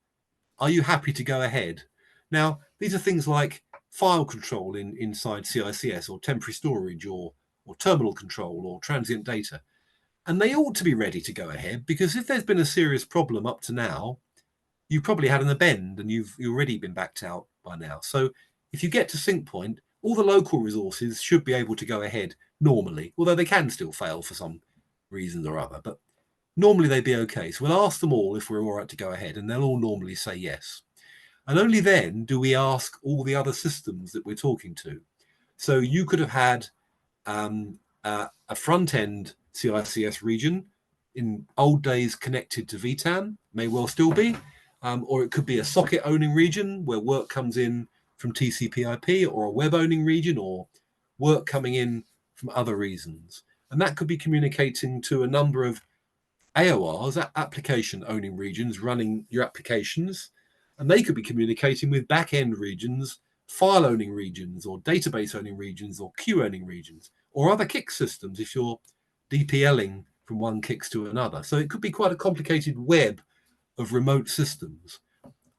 are you happy to go ahead? Now, these are things like file control inside CICS, or temporary storage, or terminal control, or transient data. And they ought to be ready to go ahead, because if there's been a serious problem up to now, you probably had an bend and you've already been backed out by now. So if you get to sync point, all the local resources should be able to go ahead normally, although they can still fail for some reason or other. But normally they'd be okay. So we'll ask them all if we're all right to go ahead, and they'll all normally say yes. And only then do we ask all the other systems that we're talking to. So you could have had a front-end CICS region in old days connected to VTAM, may well still be, or it could be a socket owning region where work comes in from TCP/IP, or a web owning region, or work coming in from other reasons. And that could be communicating to a number of AORs, application owning regions, running your applications, and they could be communicating with back-end regions, file owning regions, or database owning regions, or queue owning regions, or other CICS systems if you're DPLing from one CICS to another. So it could be quite a complicated web of remote systems.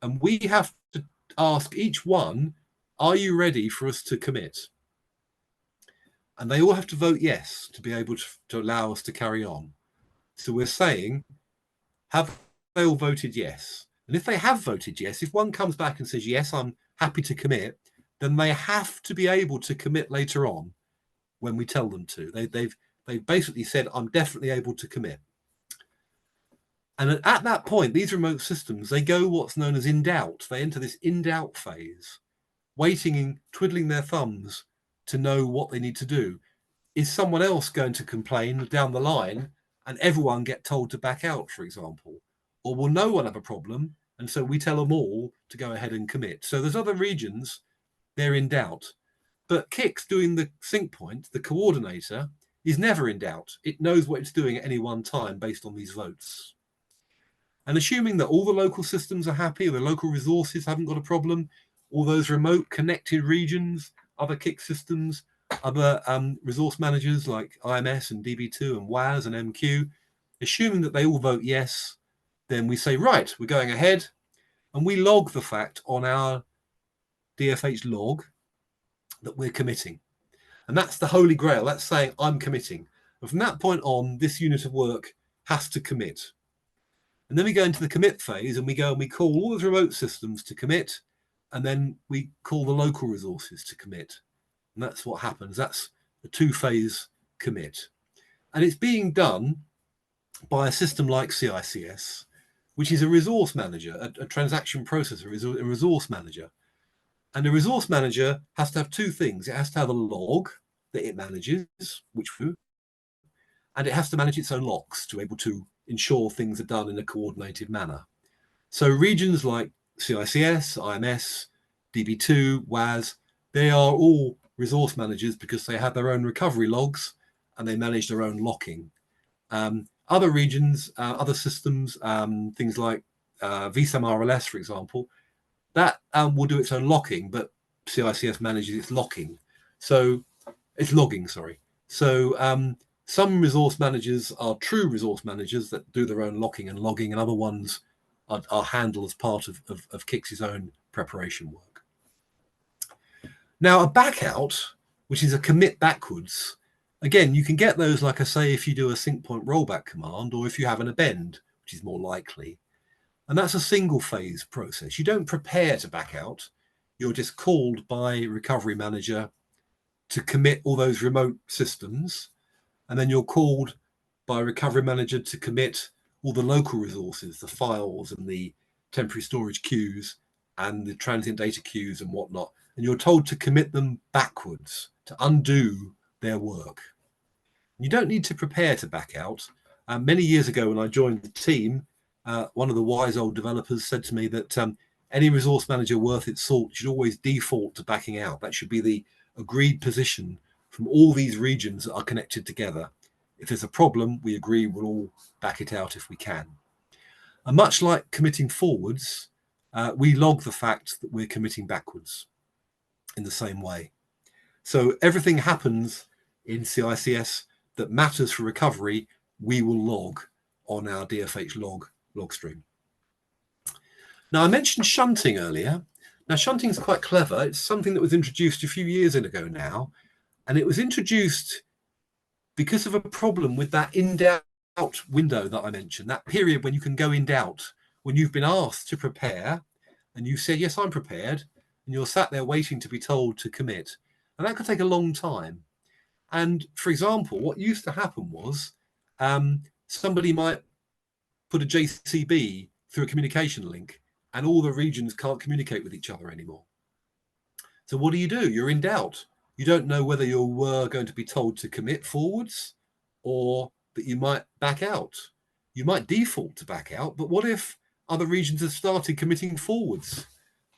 And we have to ask each one, are you ready for us to commit? And they all have to vote yes to be able to allow us to carry on. So we're saying, have they all voted yes? And if they have voted yes, if one comes back and says, yes, I'm happy to commit, then they have to be able to commit later on when we tell them to. They've basically said, I'm definitely able to commit. And at that point, these remote systems, they go what's known as in doubt. They enter this in doubt phase, waiting and twiddling their thumbs to know what they need to do. Is someone else going to complain down the line and everyone get told to back out, for example? Or will no one have a problem, and so we tell them all to go ahead and commit? So there's other regions, they're in doubt. But CICS doing the sync point, the coordinator, is never in doubt. It knows what it's doing at any one time based on these votes. And assuming that all the local systems are happy, the local resources haven't got a problem, all those remote connected regions, other CICS systems, other resource managers like IMS and DB2 and WAS and MQ, assuming that they all vote yes, then we say, right, we're going ahead, and we log the fact on our DFH log that we're committing. And that's the holy grail. That's saying I'm committing. And from that point on, this unit of work has to commit. And then we go into the commit phase, and we go and we call all those remote systems to commit, and then we call the local resources to commit. And that's what happens. That's a two-phase commit. And it's being done by a system like CICS, which is a resource manager, a transaction processor, is a resource manager. And the resource manager has to have two things. It has to have a log that it manages, and it has to manage its own locks to be able to ensure things are done in a coordinated manner. So regions like CICS, IMS, DB2, WAS, they are all resource managers because they have their own recovery logs and they manage their own locking. Other regions, other systems, things like VSAM RLS, for example, that will do its own locking, but CICS manages its locking. So it's logging, sorry. So some resource managers are true resource managers that do their own locking and logging, and other ones are handled as part of CICS's own preparation work. Now, a backout, which is a commit backwards, again, you can get those, like I say, if you do a sync point rollback command, or if you have an append, which is more likely. And that's a single phase process. You don't prepare to back out. You're just called by recovery manager to commit all those remote systems. And then you're called by recovery manager to commit all the local resources, the files and the temporary storage queues and the transient data queues and whatnot. And you're told to commit them backwards to undo their work. You don't need to prepare to back out. Many years ago when I joined the team, one of the wise old developers said to me that any resource manager worth its salt should always default to backing out. That should be the agreed position from all these regions that are connected together. If there's a problem, we agree we'll all back it out if we can. And much like committing forwards, we log the fact that we're committing backwards in the same way. So everything happens in CICS that matters for recovery, we will log on our DFH log stream. Now, I mentioned shunting earlier. Now, shunting is quite clever. It's something that was introduced a few years ago now, and it was introduced because of a problem with that in-doubt window that I mentioned, that period when you can go in doubt, when you've been asked to prepare and you said, yes, I'm prepared, and you're sat there waiting to be told to commit. And that could take a long time. And for example, what used to happen was somebody might put a JCB through a communication link and all the regions can't communicate with each other anymore. So what do? You're in doubt. You don't know whether you were going to be told to commit forwards or that you might back out. You might default to back out, but what if other regions have started committing forwards?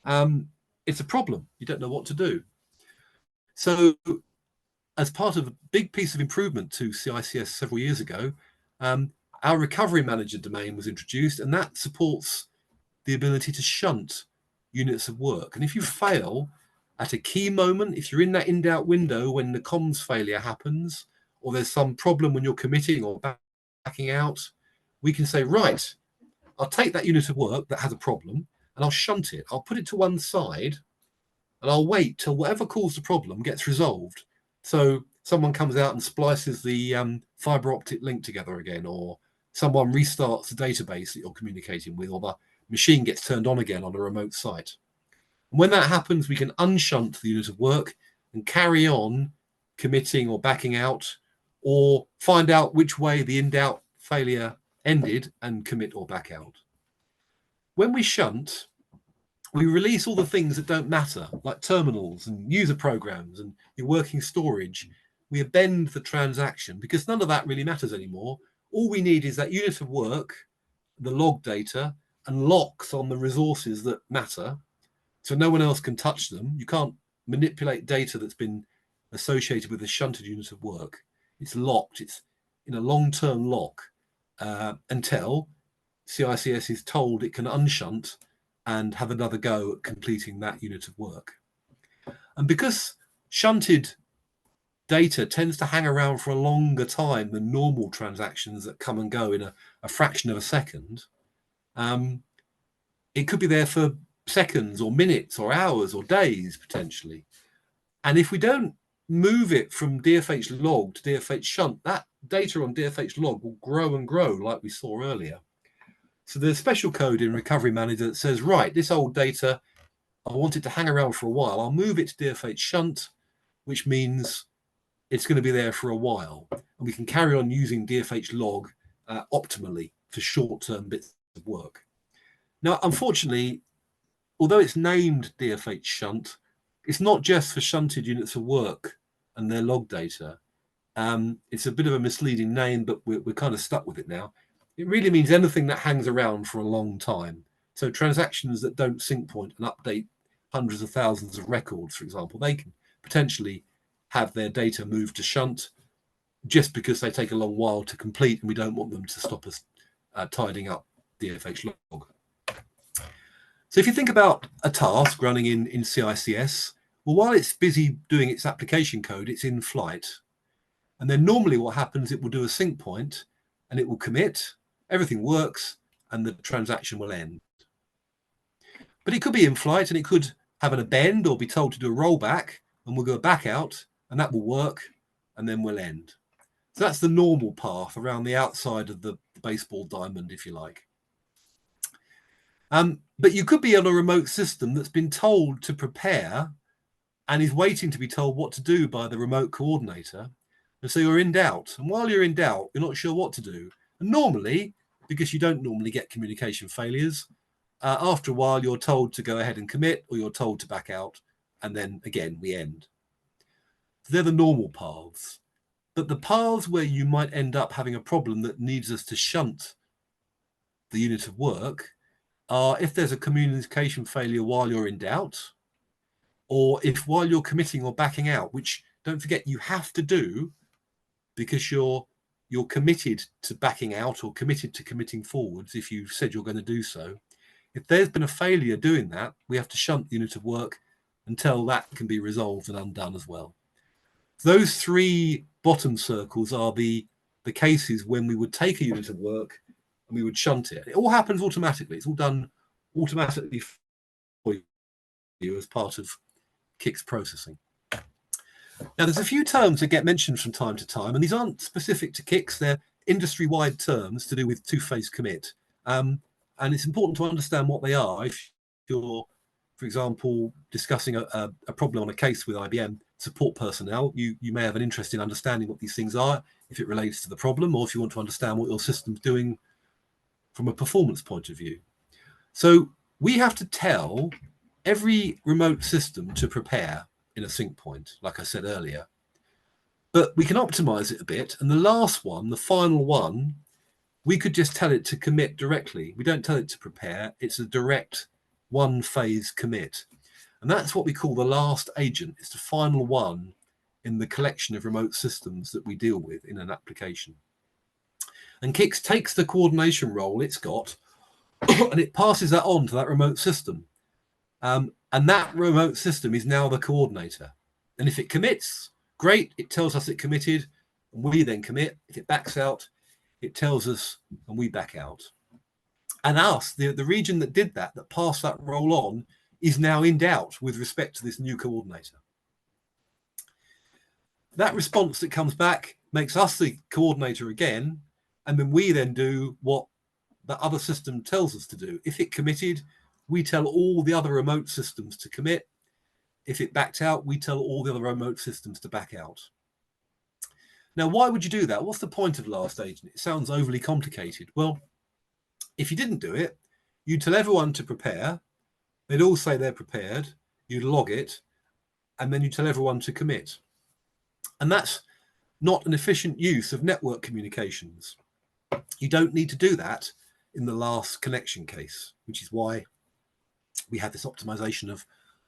It's a problem. You don't know what to do. So as part of a big piece of improvement to CICS several years ago, our recovery manager domain was introduced, and that supports the ability to shunt units of work. And if you fail at a key moment, if you're in that in-doubt window when the comms failure happens, or there's some problem when you're committing or backing out, we can say, right, I'll take that unit of work that has a problem and I'll shunt it. I'll put it to one side and I'll wait till whatever caused the problem gets resolved. So someone comes out and splices the fiber optic link together again, or someone restarts the database that you're communicating with, or the machine gets turned on again on a remote site. And when that happens, we can unshunt the unit of work and carry on committing or backing out, or find out which way the in-doubt failure ended and commit or back out. When we shunt, we release all the things that don't matter, like terminals and user programs and your working storage. We append the transaction because none of that really matters anymore. All we need is that unit of work, the log data, and locks on the resources that matter, so no one else can touch them. You can't manipulate data that's been associated with a shunted unit of work. It's locked. It's in a long-term lock until CICS is told it can unshunt and have another go at completing that unit of work. And because shunted data tends to hang around for a longer time than normal transactions that come and go in a fraction of a second, it could be there for seconds or minutes or hours or days potentially. And if we don't move it from DFH log to DFH shunt, that data on DFH log will grow and grow like we saw earlier. So there's special code in Recovery Manager that says, right, this old data, I want it to hang around for a while. I'll move it to DFH shunt, which means it's going to be there for a while. And we can carry on using DFH log optimally for short-term bits of work. Now, unfortunately, although it's named DFH shunt, it's not just for shunted units of work and their log data. It's a bit of a misleading name, but we're kind of stuck with it now. It really means anything that hangs around for a long time. So transactions that don't sync point and update hundreds of thousands of records, for example, they can potentially have their data moved to shunt just because they take a long while to complete, and we don't want them to stop us tidying up DFH log. So if you think about a task running in CICS, well, while it's busy doing its application code, it's in flight. And then normally what happens, it will do a sync point and it will commit, everything works, and the transaction will end. But it could be in flight and it could have an append or be told to do a rollback, and we'll go back out and that will work, and then we'll end. So that's the normal path around the outside of the baseball diamond, if you like. But you could be on a remote system that's been told to prepare and is waiting to be told what to do by the remote coordinator. And so you're in doubt. And while you're in doubt, you're not sure what to do. And normally, because you don't normally get communication failures, after a while, you're told to go ahead and commit, or you're told to back out. And then again, we end. So they're the normal paths. But the paths where you might end up having a problem that needs us to shunt the unit of work are if there's a communication failure while you're in doubt, or if while you're committing or backing out, which don't forget you have to do because you're committed to backing out or committed to committing forwards if you've said you're going to do so. If there's been a failure doing that, we have to shunt the unit of work until that can be resolved and undone as well. Those three bottom circles are the cases when we would take a unit of work and we would shunt it. It all happens automatically. It's all done automatically for you as part of CICS processing. Now, there's a few terms that get mentioned from time to time, and these aren't specific to CICS. They're industry-wide terms to do with two-phase commit. And it's important to understand what they are if you're, for example, discussing a problem on a case with IBM support personnel. You may have an interest in understanding what these things are if it relates to the problem, or if you want to understand what your system's doing from a performance point of view. So we have to tell every remote system to prepare in a sync point, like I said earlier. But we can optimize it a bit. And the last one, the final one, we could just tell it to commit directly. We don't tell it to prepare. It's a direct one-phase commit. And that's what we call the last agent. It's the final one in the collection of remote systems that we deal with in an application. And CICS takes the coordination role it's got and it passes that on to that remote system. And that remote system is now the coordinator. And if it commits, great, it tells us it committed, and we then commit. If it backs out, it tells us, and we back out. And us, the region that did that passed that role on, is now in doubt with respect to this new coordinator. That response that comes back makes us the coordinator again, and then we then do what the other system tells us to do. If it committed, we tell all the other remote systems to commit. If it backed out, we tell all the other remote systems to back out. Now, why would you do that? What's the point of last agent? It sounds overly complicated. Well, if you didn't do it, you'd tell everyone to prepare. They'd all say they're prepared. You'd log it, and then you tell everyone to commit. And that's not an efficient use of network communications. You don't need to do that in the last connection case, which is why we have this optimization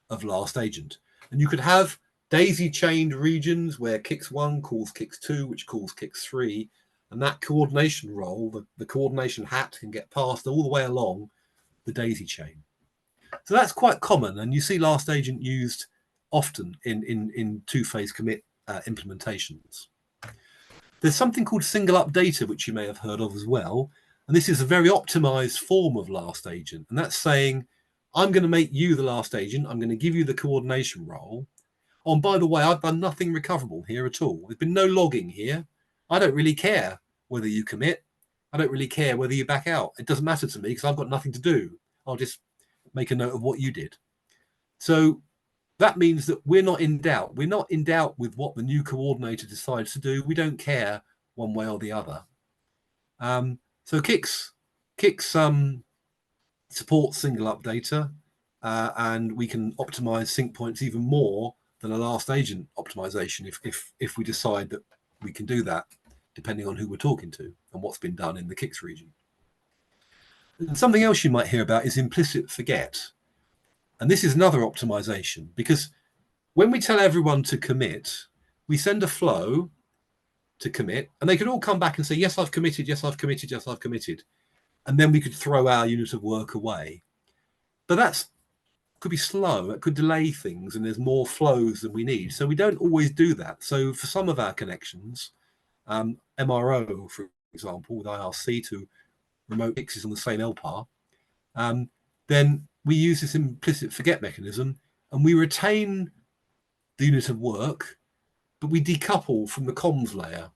of last agent. And you could have daisy chained regions where CICS1 calls CICS2, which calls CICS3, and that coordination role, the coordination hat, can get passed all the way along the daisy chain. So that's quite common, and you see last agent used often in two-phase commit implementations. There's something called single updater, which you may have heard of as well. And this is a very optimized form of last agent. And that's saying, I'm going to make you the last agent. I'm going to give you the coordination role. Oh, and by the way, I've done nothing recoverable here at all. There's been no logging here. I don't really care whether you commit. I don't really care whether you back out. It doesn't matter to me because I've got nothing to do. I'll just make a note of what you did. So that means that we're not in doubt. We're not in doubt with what the new coordinator decides to do. We don't care one way or the other. So CICS supports single updater, and we can optimize sync points even more than a last agent optimization if we decide that we can do that, depending on who we're talking to and what's been done in the CICS region. And something else you might hear about is implicit forget. And this is another optimization, because when we tell everyone to commit, we send a flow to commit, and they could all come back and say, yes, I've committed, yes, I've committed, yes, I've committed. And then we could throw our unit of work away. But that's could be slow. It could delay things, and there's more flows than we need. So we don't always do that. So for some of our connections, MRO, for example, with IRC to remote fixes on the same LPAR, then we use this implicit forget mechanism, and we retain the unit of work, but we decouple from the comms layer.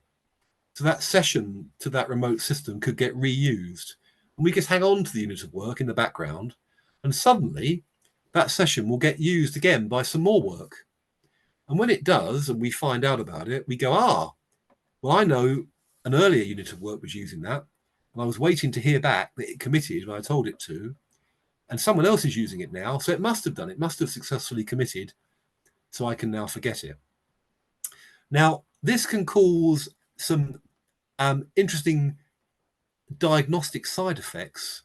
So that session to that remote system could get reused. And we just hang on to the unit of work in the background, and suddenly that session will get used again by some more work. And when it does, and we find out about it, we go, well, I know an earlier unit of work was using that, and I was waiting to hear back that it committed when I told it to, and someone else is using it now, so it must have done it, must have successfully committed, so I can now forget it. Now, this can cause some interesting diagnostic side effects.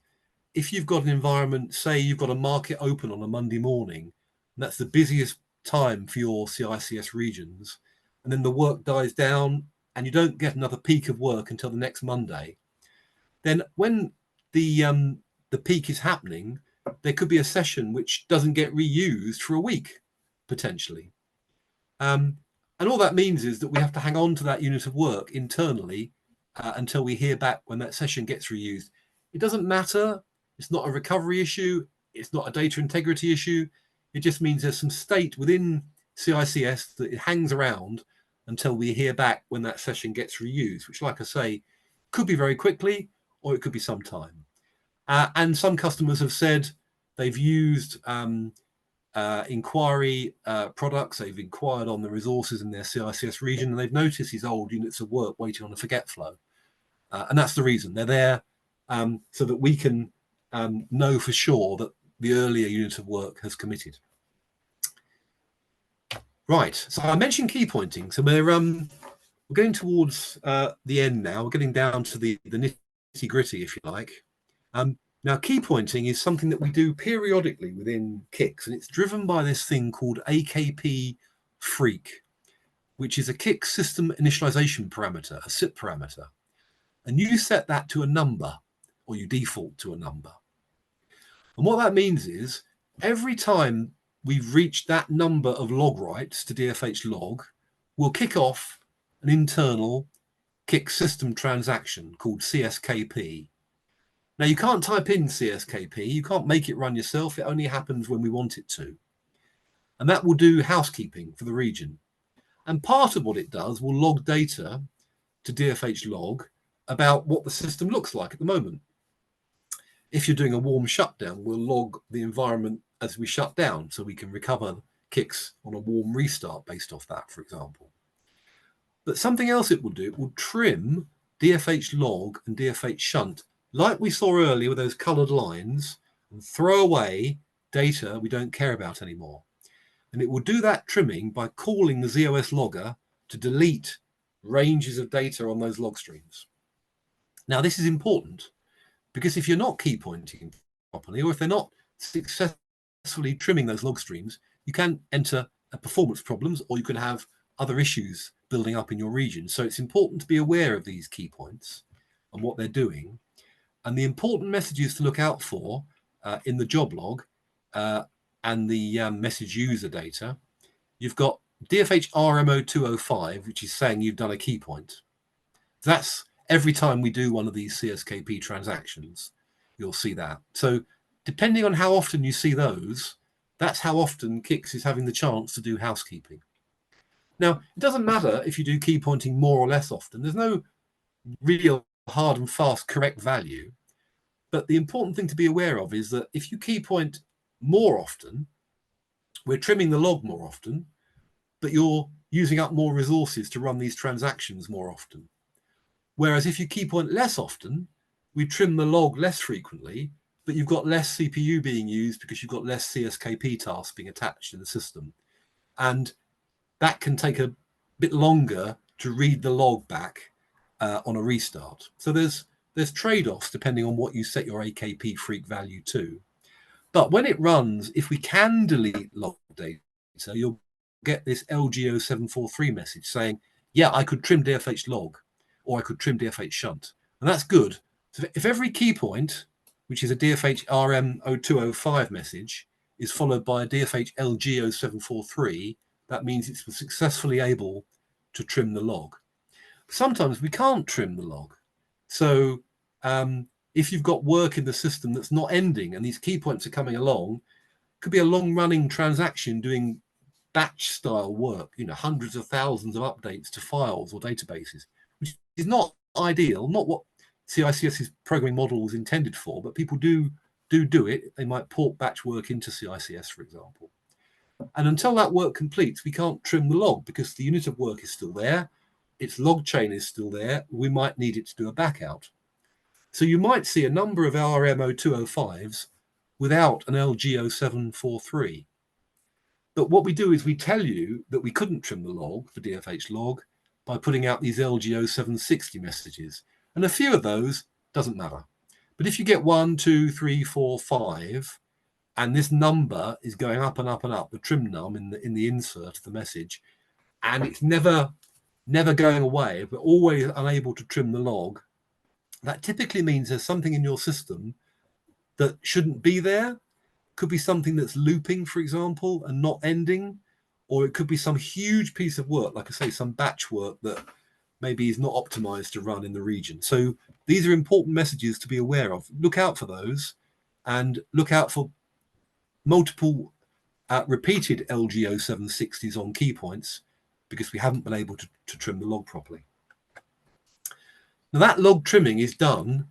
If you've got an environment, say you've got a market open on a Monday morning, and that's the busiest time for your CICS regions, and then the work dies down and you don't get another peak of work until the next Monday, then when the peak is happening, there could be a session which doesn't get reused for a week, potentially. And all that means is that we have to hang on to that unit of work internally until we hear back when that session gets reused. it doesn't matter. It's not a recovery issue. It's not a data integrity issue. It just means there's some state within CICS that it hangs around until we hear back when that session gets reused, which, like I say, could be very quickly or it could be some time. And some customers have said they've used inquiry products. They've inquired on the resources in their CICS region, and they've noticed these old units of work waiting on a forget flow. And that's the reason they're there, so that we can know for sure that the earlier unit of work has committed. Right, so I mentioned key pointing. So we're getting towards the end now. We're getting down to the nitty gritty, if you like. Now, key pointing is something that we do periodically within CICS, and it's driven by this thing called AKP Freak, which is a CICS system initialization parameter, a SIP parameter. And you set that to a number, or you default to a number. And what that means is every time we've reached that number of log writes to DFH log, we'll kick off an internal CICS system transaction called CSKP. Now, you can't type in CSKP. You can't make it run yourself. It only happens when we want it to. And that will do housekeeping for the region. And part of what it does will log data to DFH log about what the system looks like at the moment. If you're doing a warm shutdown, we'll log the environment as we shut down so we can recover CICS on a warm restart based off that, for example. But something else it will do, it will trim DFH log and DFH shunt like we saw earlier with those colored lines, and throw away data we don't care about anymore. And it will do that trimming by calling the ZOS logger to delete ranges of data on those log streams. Now, this is important because if you're not key pointing properly, or if they're not successfully trimming those log streams, you can enter performance problems, or you can have other issues building up in your region. So it's important to be aware of these key points and what they're doing. And the important messages to look out for in the job log and the message user data, you've got DFH RMO205, which is saying you've done a key point. That's every time we do one of these CSKP transactions, you'll see that. So depending on how often you see those, that's how often CICS is having the chance to do housekeeping. Now, it doesn't matter if you do key pointing more or less often. There's no real hard and fast correct value. But the important thing to be aware of is that if you key point more often, we're trimming the log more often, but you're using up more resources to run these transactions more often. Whereas if you key point less often, we trim the log less frequently, but you've got less CPU being used because you've got less CSKP tasks being attached to the system. And that can take a bit longer to read the log back on a restart. So there's trade-offs depending on what you set your AKP freak value to. But when it runs, if we can delete log data, you'll get this LGO743 message saying, yeah, I could trim DFH log, or I could trim DFH shunt. And that's good. So if every key point, which is a DFH RM0205 message, is followed by a DFH LGO743, that means it's successfully able to trim the log. Sometimes we can't trim the log. So if you've got work in the system that's not ending and these key points are coming along, it could be a long-running transaction doing batch style work, hundreds of thousands of updates to files or databases, which is not ideal, not what CICS's programming model is intended for, but people do it. They might port batch work into CICS, for example. And until that work completes, we can't trim the log because the unit of work is still there. Its log chain is still there. We might need it to do a backout. So you might see a number of RMO205s without an LGO743. But what we do is we tell you that we couldn't trim the log for DFH log by putting out these LGO760 messages. And a few of those doesn't matter. But if you get 1, 2, 3, 4, 5, and this number is going up and up and up, the trim num in the insert of the message, and it's never going away, but always unable to trim the log, that typically means there's something in your system that shouldn't be there. Could be something that's looping, for example, and not ending, or it could be some huge piece of work, like I say, some batch work that maybe is not optimized to run in the region. So these are important messages to be aware of. Look out for those, and look out for multiple repeated LGO 760s on key points, because we haven't been able to trim the log properly. Now, that log trimming is done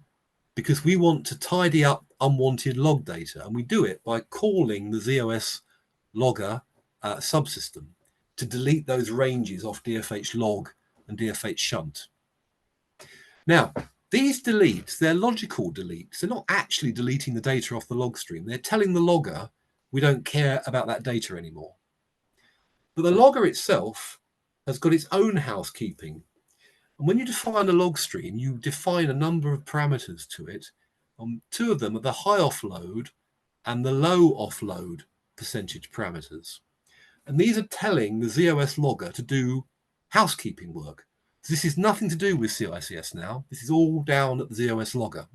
because we want to tidy up unwanted log data, and we do it by calling the ZOS logger subsystem to delete those ranges off DFH log and DFH shunt. Now, these deletes, they're logical deletes. They're not actually deleting the data off the log stream. They're telling the logger we don't care about that data anymore. But the logger itself has got its own housekeeping. And when you define a log stream, you define a number of parameters to it. Two of them are the high offload and the low offload percentage parameters. And these are telling the ZOS logger to do housekeeping work. So this is nothing to do with CICS now. This is all down at the ZOS logger.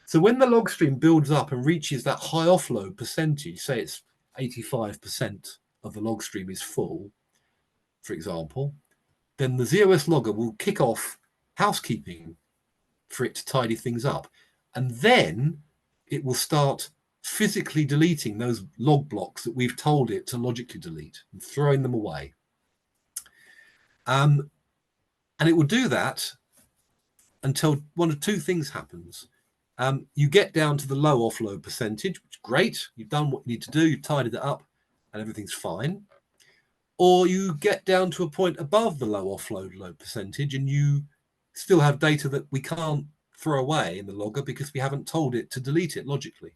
So when the log stream builds up and reaches that high offload percentage, say it's 85% of the log stream is full, for example, then the ZOS logger will kick off housekeeping for it to tidy things up. And then it will start physically deleting those log blocks that we've told it to logically delete and throwing them away. And it will do that until one of two things happens. You get down to the low offload percentage, which is great. You've done what you need to do. You've tidied it up and everything's fine. Or you get down to a point above the low offload load percentage and you still have data that we can't throw away in the logger because we haven't told it to delete it logically.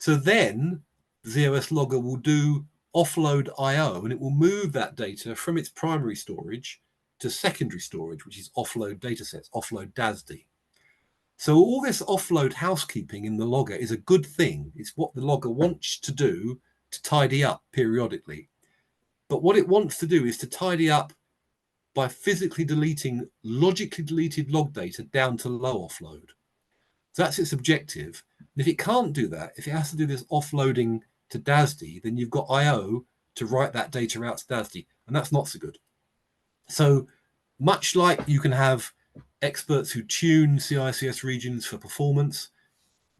So then the ZOS logger will do offload IO, and it will move that data from its primary storage to secondary storage, which is offload datasets, offload DASD. So all this offload housekeeping in the logger is a good thing. It's what the logger wants to do to tidy up periodically. But what it wants to do is to tidy up by physically deleting logically deleted log data down to low offload. So that's its objective. And if it can't do that, if it has to do this offloading to DASD, then you've got IO to write that data out to DASD, and that's not so good. So much like you can have experts who tune CICS regions for performance,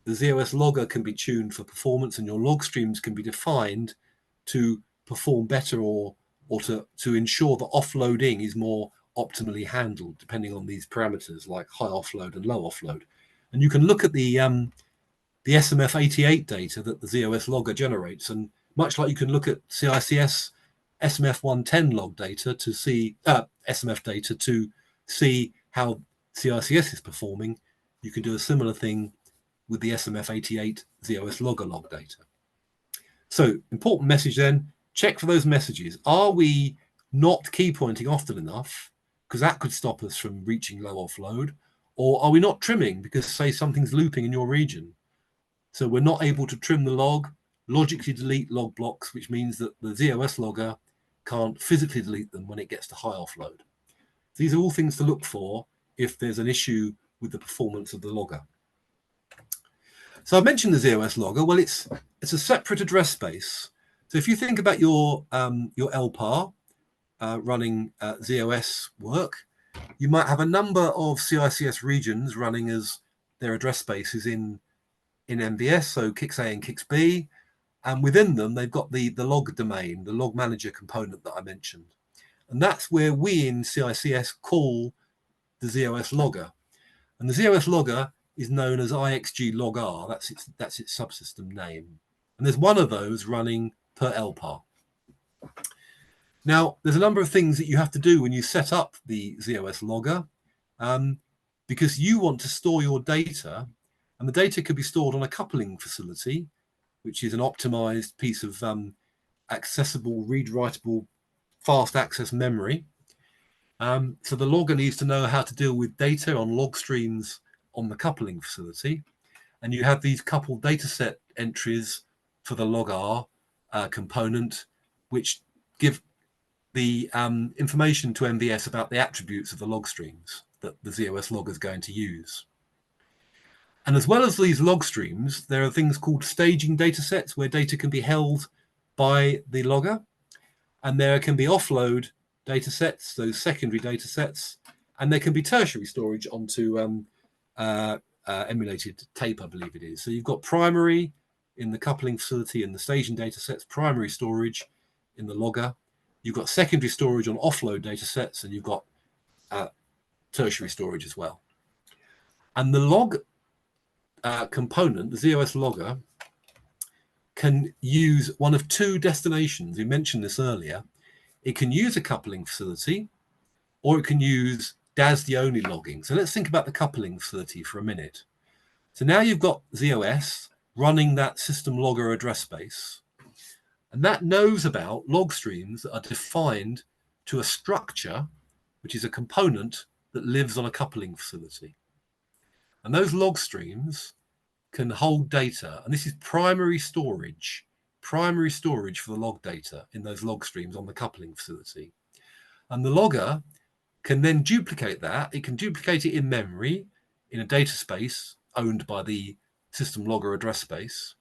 the ZOS logger can be tuned for performance, and your log streams can be defined to perform better or to ensure that offloading is more optimally handled, depending on these parameters like high offload and low offload. And you can look at the SMF88 data that the ZOS logger generates, and much like you can look at CICS SMF110 log data to see SMF data to see how CICS is performing, you can do a similar thing with the SMF88 ZOS logger log data. So important message then, check for those messages. Are we not key pointing often enough? Because that could stop us from reaching low offload. Or are we not trimming because, say, something's looping in your region? So we're not able to trim the log, logically delete log blocks, which means that the ZOS logger can't physically delete them when it gets to high offload. These are all things to look for if there's an issue with the performance of the logger. So I mentioned the ZOS logger. Well, it's a separate address space. So if you think about your LPAR running ZOS work, you might have a number of CICS regions running as their address spaces in MBS, so CICS A and CICS B, and within them they've got the log domain, the log manager component that I mentioned, and that's where we in CICS call the ZOS logger, and the ZOS logger is known as IXG log R. That's its subsystem name, and there's one of those running per LPAR. Now, there's a number of things that you have to do when you set up the ZOS logger, because you want to store your data, and the data could be stored on a coupling facility, which is an optimized piece of accessible, read-writable, fast access memory. So the logger needs to know how to deal with data on log streams on the coupling facility, and you have these coupled dataset entries for the log R component, which give the information to MVS about the attributes of the log streams that the ZOS logger is going to use. And as well as these log streams, there are things called staging datasets where data can be held by the logger, and there can be offload datasets, those secondary datasets, And there can be tertiary storage onto emulated tape, I believe it is. So you've got primary in the coupling facility and the staging data sets, primary storage in the logger. You've got secondary storage on offload data sets, and you've got tertiary storage as well. And the log component, the ZOS logger, can use one of two destinations. We mentioned this earlier. It can use a coupling facility, or it can use DASD-only logging. So let's think about the coupling facility for a minute. So now you've got ZOS running that system logger address space, and that knows about log streams that are defined to a structure, which is a component that lives on a coupling facility. And those log streams can hold data, and this is primary storage for the log data in those log streams on the coupling facility. And the logger can then duplicate that. It can duplicate it in memory in a data space owned by the system logger address space,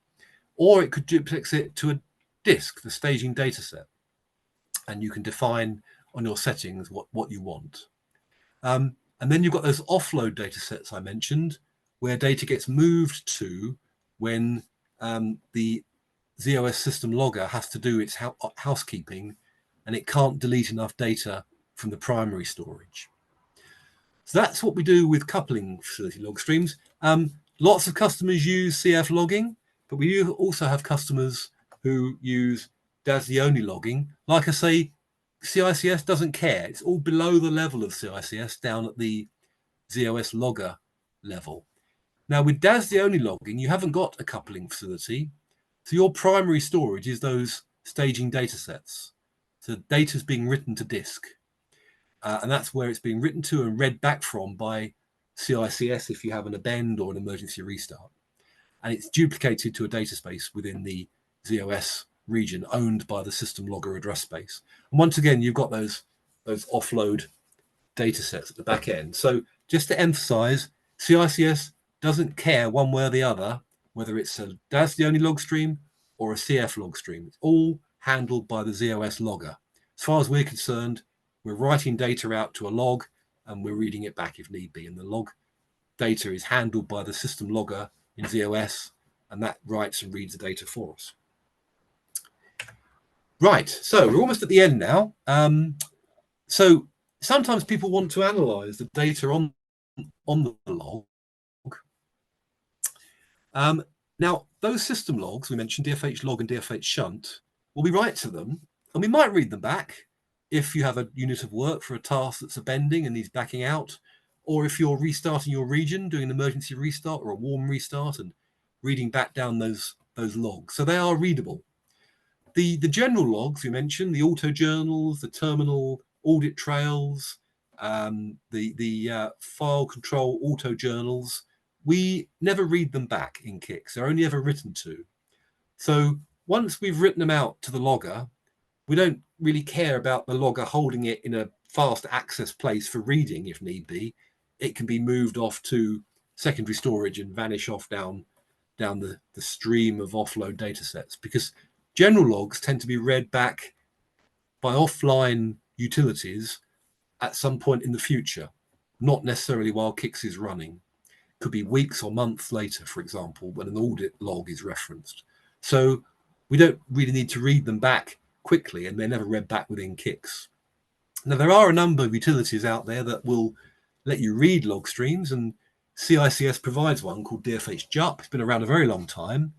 or it could duplicate it to a disk, the staging data set. And you can define on your settings what you want. And then you've got those offload data sets I mentioned, where data gets moved to when the ZOS system logger has to do its housekeeping, and it can't delete enough data from the primary storage. So that's what we do with coupling facility log streams. Lots of customers use CF logging, but we also have customers who use DASD-only logging. Like I say, CICS doesn't care. It's all below the level of CICS, down at the ZOS logger level. Now, with DASD-only logging, you haven't got a coupling facility. So your primary storage is those staging data sets. So data is being written to disk. And that's where it's being written to and read back from by CICS if you have an append or an emergency restart. And it's duplicated to a data space within the ZOS region owned by the system logger address space. And once again, you've got those offload data sets at the back end. So just to emphasize, CICS doesn't care one way or the other whether it's a DASD-only log stream or a CF log stream. It's all handled by the ZOS logger. As far as we're concerned, we're writing data out to a log and we're reading it back if need be. And the log data is handled by the system logger in ZOS, and that writes and reads the data for us. Right, so we're almost at the end now. So sometimes people want to analyze the data on the log. Now, those system logs, we mentioned DFH log and DFH shunt, well, we write to them and we might read them back if you have a unit of work for a task that's appending and needs backing out, or if you're restarting your region, doing an emergency restart or a warm restart and reading back down those logs. So they are readable. The general logs we mentioned, the auto journals, the terminal audit trails, the file control auto journals, we never read them back in CICS. They're only ever written to. So once we've written them out to the logger, we don't really care about the logger holding it in a fast access place for reading if need be. It can be moved off to secondary storage and vanish off down the stream of offload data sets, because general logs tend to be read back by offline utilities at some point in the future, not necessarily while CICS is running. Could be weeks or months later, for example, when an audit log is referenced. So we don't really need to read them back quickly, and they're never read back within CICS. Now, there are a number of utilities out there that will let you read log streams, and CICS provides one called DFH JUP. It's been around a very long time.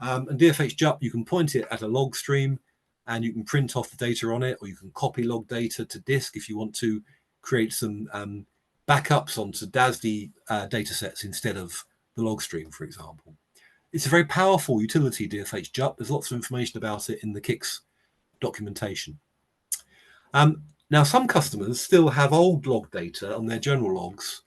And DFH JUP, you can point it at a log stream and you can print off the data on it, or you can copy log data to disk if you want to create some backups onto DASD data sets instead of the log stream, for example. It's a very powerful utility, DFH JUP. There's lots of information about it in the CICS documentation. Now, some customers still have old log data on their general logs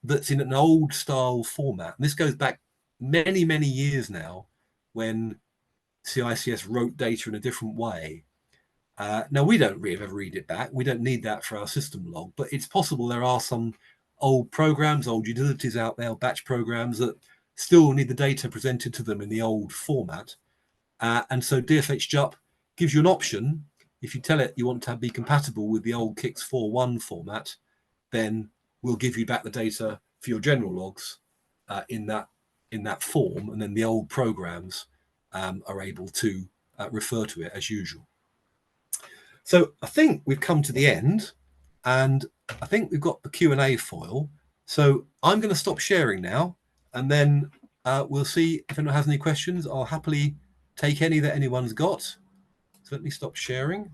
that's in an old style format. And this goes back many, many years now when CICS wrote data in a different way. Now, we don't really ever read it back. We don't need that for our system log, but it's possible there are some old programs, old utilities out there, batch programs that still need the data presented to them in the old format. And so DFH JUP gives you an option. If you tell it you want to be compatible with the old CICS 4.1 format, then we'll give you back the data for your general logs in that form, and then the old programs are able to refer to it as usual. So I think we've come to the end, and I think we've got the Q&A foil. So I'm going to stop sharing now, and then we'll see if anyone has any questions. I'll happily take any that anyone's got. So let me stop sharing.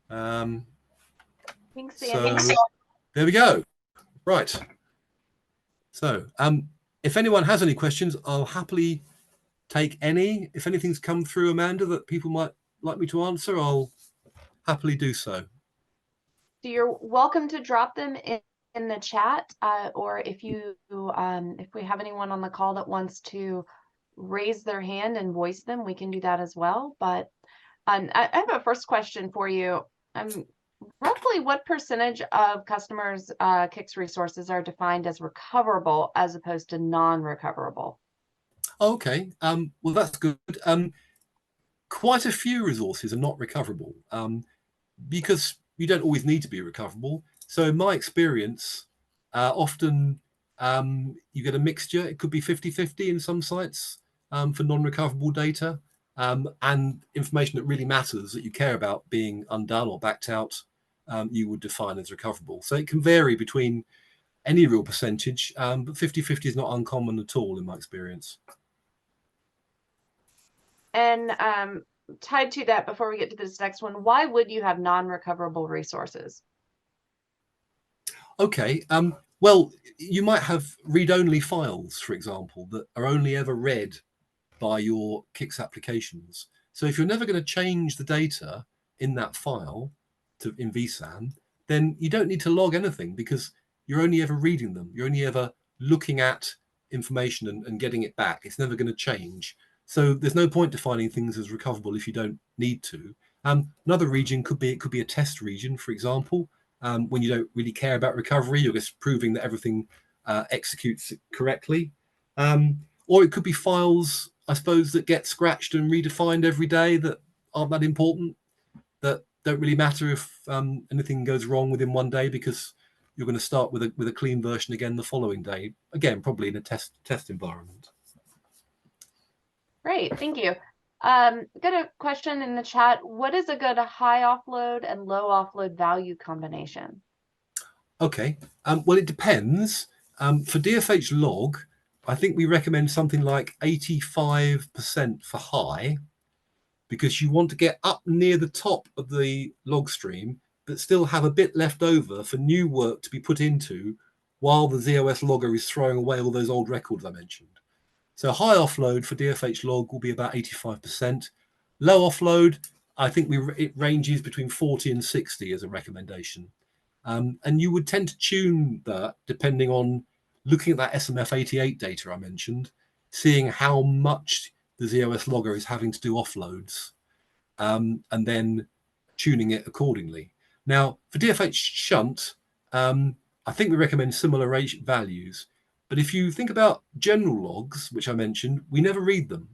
Thanks, So Andy. there we go. Right. So if anyone has any questions, I'll happily take any. If anything's come through, Amanda, that people might like me to answer, I'll happily do so. So you're welcome to drop them in the chat, or if we have anyone on the call that wants to raise their hand and voice them, we can do that as well. But I have a first question for you. Roughly what percentage of customers' CICS resources are defined as recoverable as opposed to non-recoverable? Okay, well, that's good. Quite a few resources are not recoverable because you don't always need to be recoverable. So in my experience, often you get a mixture. It could be 50-50 in some sites for non-recoverable data, and information that really matters, that you care about being undone or backed out, you would define as recoverable. So it can vary between any real percentage, but 50-50 is not uncommon at all in my experience. And tied to that, before we get to this next one, why would you have non-recoverable resources? Okay, well, you might have read-only files, for example, that are only ever read by your CICS applications. So if you're never going to change the data in that file in vSAN, then you don't need to log anything because you're only ever reading them. You're only ever looking at information and getting it back. It's never going to change. So there's no point defining things as recoverable if you don't need to. Another region could be a test region, for example. When you don't really care about recovery, you're just proving that everything executes correctly. Or it could be files, I suppose, that get scratched and redefined every day that aren't that important, that don't really matter if anything goes wrong within one day because you're going to start with a clean version again the following day. Again, probably in a test environment. Great, thank you. Got a question in the chat. What is a good high offload and low offload value combination? Okay, well, it depends. For DFH log, I think we recommend something like 85% for high, because you want to get up near the top of the log stream, but still have a bit left over for new work to be put into while the ZOS logger is throwing away all those old records I mentioned. So high offload for DFH log will be about 85%. Low offload, I think it ranges between 40 and 60 as a recommendation. And you would tend to tune that depending on looking at that SMF88 data I mentioned, seeing how much the ZOS logger is having to do offloads, and then tuning it accordingly. Now, for DFH shunt, I think we recommend similar values. But if you think about general logs, which I mentioned, we never read them.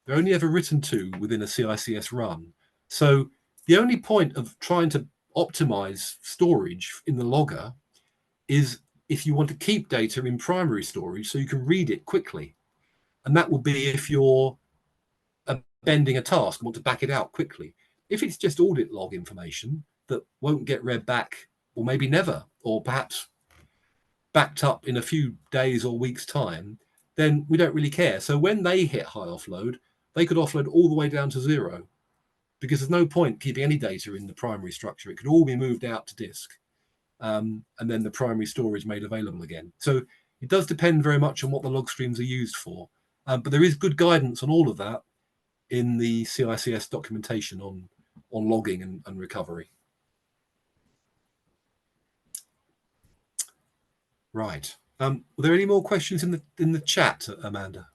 They're only ever written to within a CICS run. So the only point of trying to optimize storage in the logger is if you want to keep data in primary storage so you can read it quickly. And that will be if you're bending a task and want to back it out quickly. If it's just audit log information that won't get read back, or maybe never, or perhaps backed up in a few days or weeks' time, then we don't really care. So when they hit high offload, they could offload all the way down to zero, because there's no point keeping any data in the primary structure. It could all be moved out to disk, and then the primary storage made available again. So it does depend very much on what the log streams are used for. But there is good guidance on all of that in the CICS documentation on logging and recovery. Right. Were there any more questions in the chat, Amanda?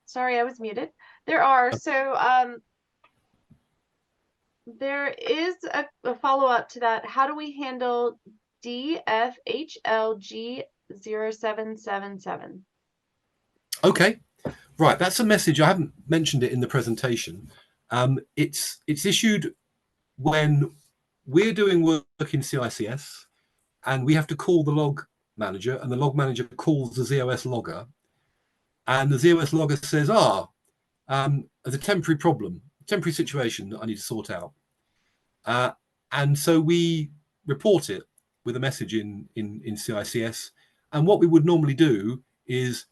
Sorry, I was muted. There are. So there is a follow-up to that. How do we handle DFHLG0777? Okay. Right. That's a message. I haven't mentioned it in the presentation. It's issued when we're doing work in CICS, and we have to call the log manager, and the log manager calls the ZOS logger, and the ZOS logger says, there's a temporary problem, temporary situation that I need to sort out. And so we report it with a message in CICS. And what we would normally do is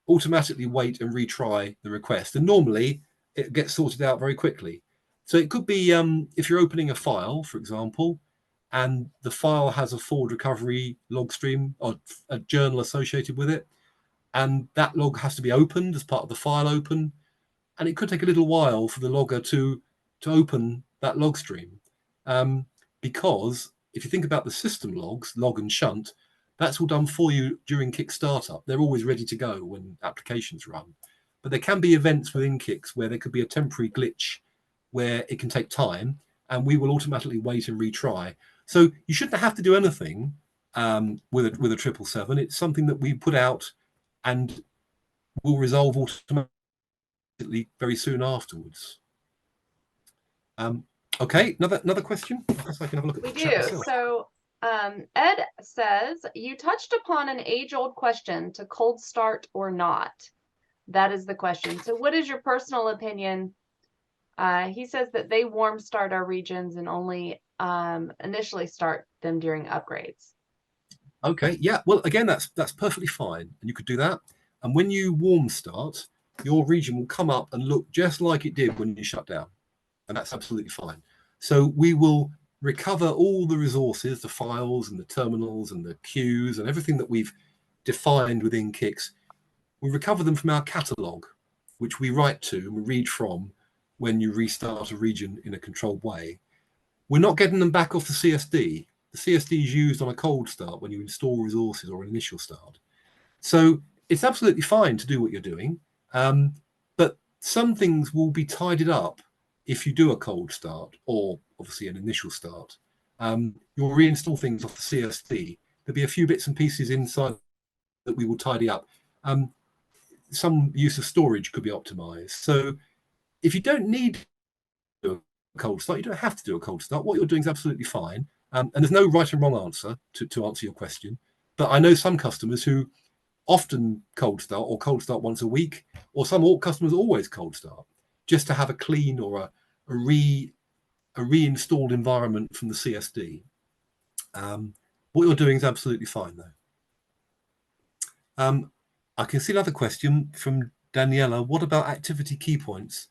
automatically wait and retry the request. And normally it gets sorted out very quickly. So it could be if you're opening a file, for example, and the file has a forward recovery log stream or a journal associated with it, and that log has to be opened as part of the file open. And it could take a little while for the logger to open that log stream. Because if you think about the system logs, log and shunt, that's all done for you during CICS startup. They're always ready to go when applications run. But there can be events within CICS where there could be a temporary glitch where it can take time, and we will automatically wait and retry. So you shouldn't have to do anything with a 777. It's something that we put out and will resolve automatically very soon afterwards. Okay, another question. I guess I can have a look at We the chat do. myself. So Ed says, you touched upon an age-old question to cold start or not. That is the question. So what is your personal opinion? He says that they warm start our regions and only initially start them during upgrades. Okay, yeah. Well, again, that's perfectly fine, and you could do that. And when you warm start, your region will come up and look just like it did when you shut down, and that's absolutely fine. So we will recover all the resources, the files and the terminals and the queues and everything that we've defined within CICS. We recover them from our catalog, which we write to and we read from when you restart a region in a controlled way. We're not getting them back off the CSD. The CSD is used on a cold start when you install resources or an initial start. So it's absolutely fine to do what you're doing, but some things will be tidied up if you do a cold start or obviously an initial start. You'll reinstall things off the CSD. There'll be a few bits and pieces inside that we will tidy up. Some use of storage could be optimized. So if you don't need to do a cold start, you don't have to do a cold start. What you're doing is absolutely fine. And there's no right and wrong answer to answer your question. But I know some customers who often cold start or cold start once a week, or some customers always cold start just to have a clean or a reinstalled environment from the CSD. What you're doing is absolutely fine, though. I can see another question from Daniela. What about activity key points?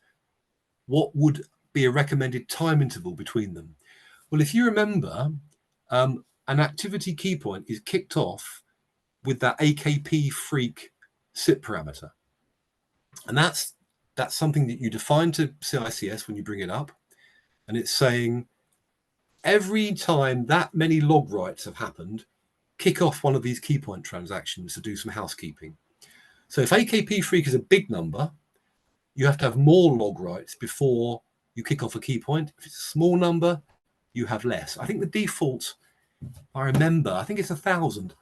What would be a recommended time interval between them? Well, if you remember, an activity key point is kicked off with that AKP freak SIP parameter. And that's something that you define to CICS when you bring it up. And it's saying every time that many log writes have happened, kick off one of these key point transactions to do some housekeeping. So if AKP freak is a big number, you have to have more log writes before you kick off a key point. If it's a small number, you have less. I think the default, I remember, I think it's 1,000,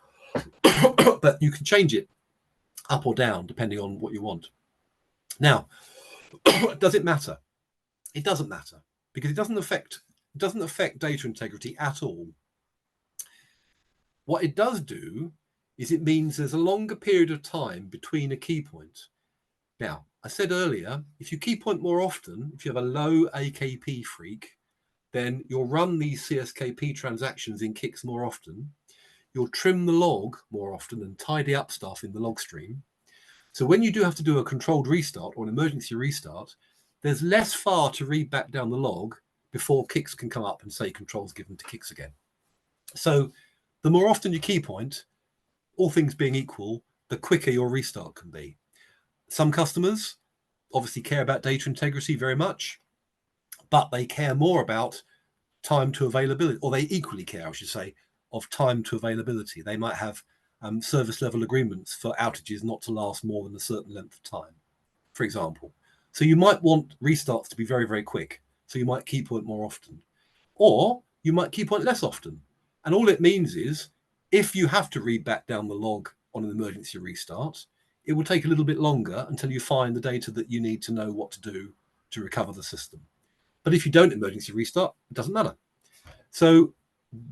but you can change it up or down depending on what you want. Now, does it matter? It doesn't matter because it doesn't affect data integrity at all. What it does do is it means there's a longer period of time between a key point. Now, I said earlier, if you key point more often, if you have a low AKP freak, then you'll run these CSKP transactions in CICS more often. You'll trim the log more often and tidy up stuff in the log stream. So when you do have to do a controlled restart or an emergency restart, there's less far to read back down the log before CICS can come up and say controls given to CICS again. So the more often you key point, all things being equal, the quicker your restart can be. Some customers obviously care about data integrity very much, but they care more about time to availability, or they equally care, I should say, of time to availability. They might have service level agreements for outages not to last more than a certain length of time, for example. So you might want restarts to be very, very quick. So you might key point more often, or you might key point less often. And all it means is if you have to read back down the log on an emergency restart, it will take a little bit longer until you find the data that you need to know what to do to recover the system. But if you don't emergency restart, it doesn't matter. So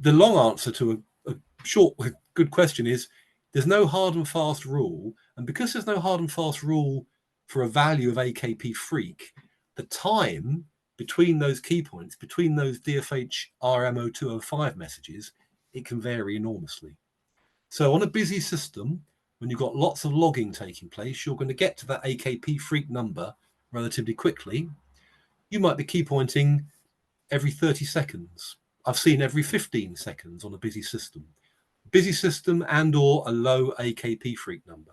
the long answer to a short, good question is there's no hard and fast rule. And because there's no hard and fast rule for a value of AKP freak, the time between those key points, between those DFH RMO205 messages, it can vary enormously. So on a busy system, when you've got lots of logging taking place, you're going to get to that AKP freak number relatively quickly. You might be key pointing every 30 seconds. I've seen every 15 seconds on a busy system. Busy system and or a low AKP freak number.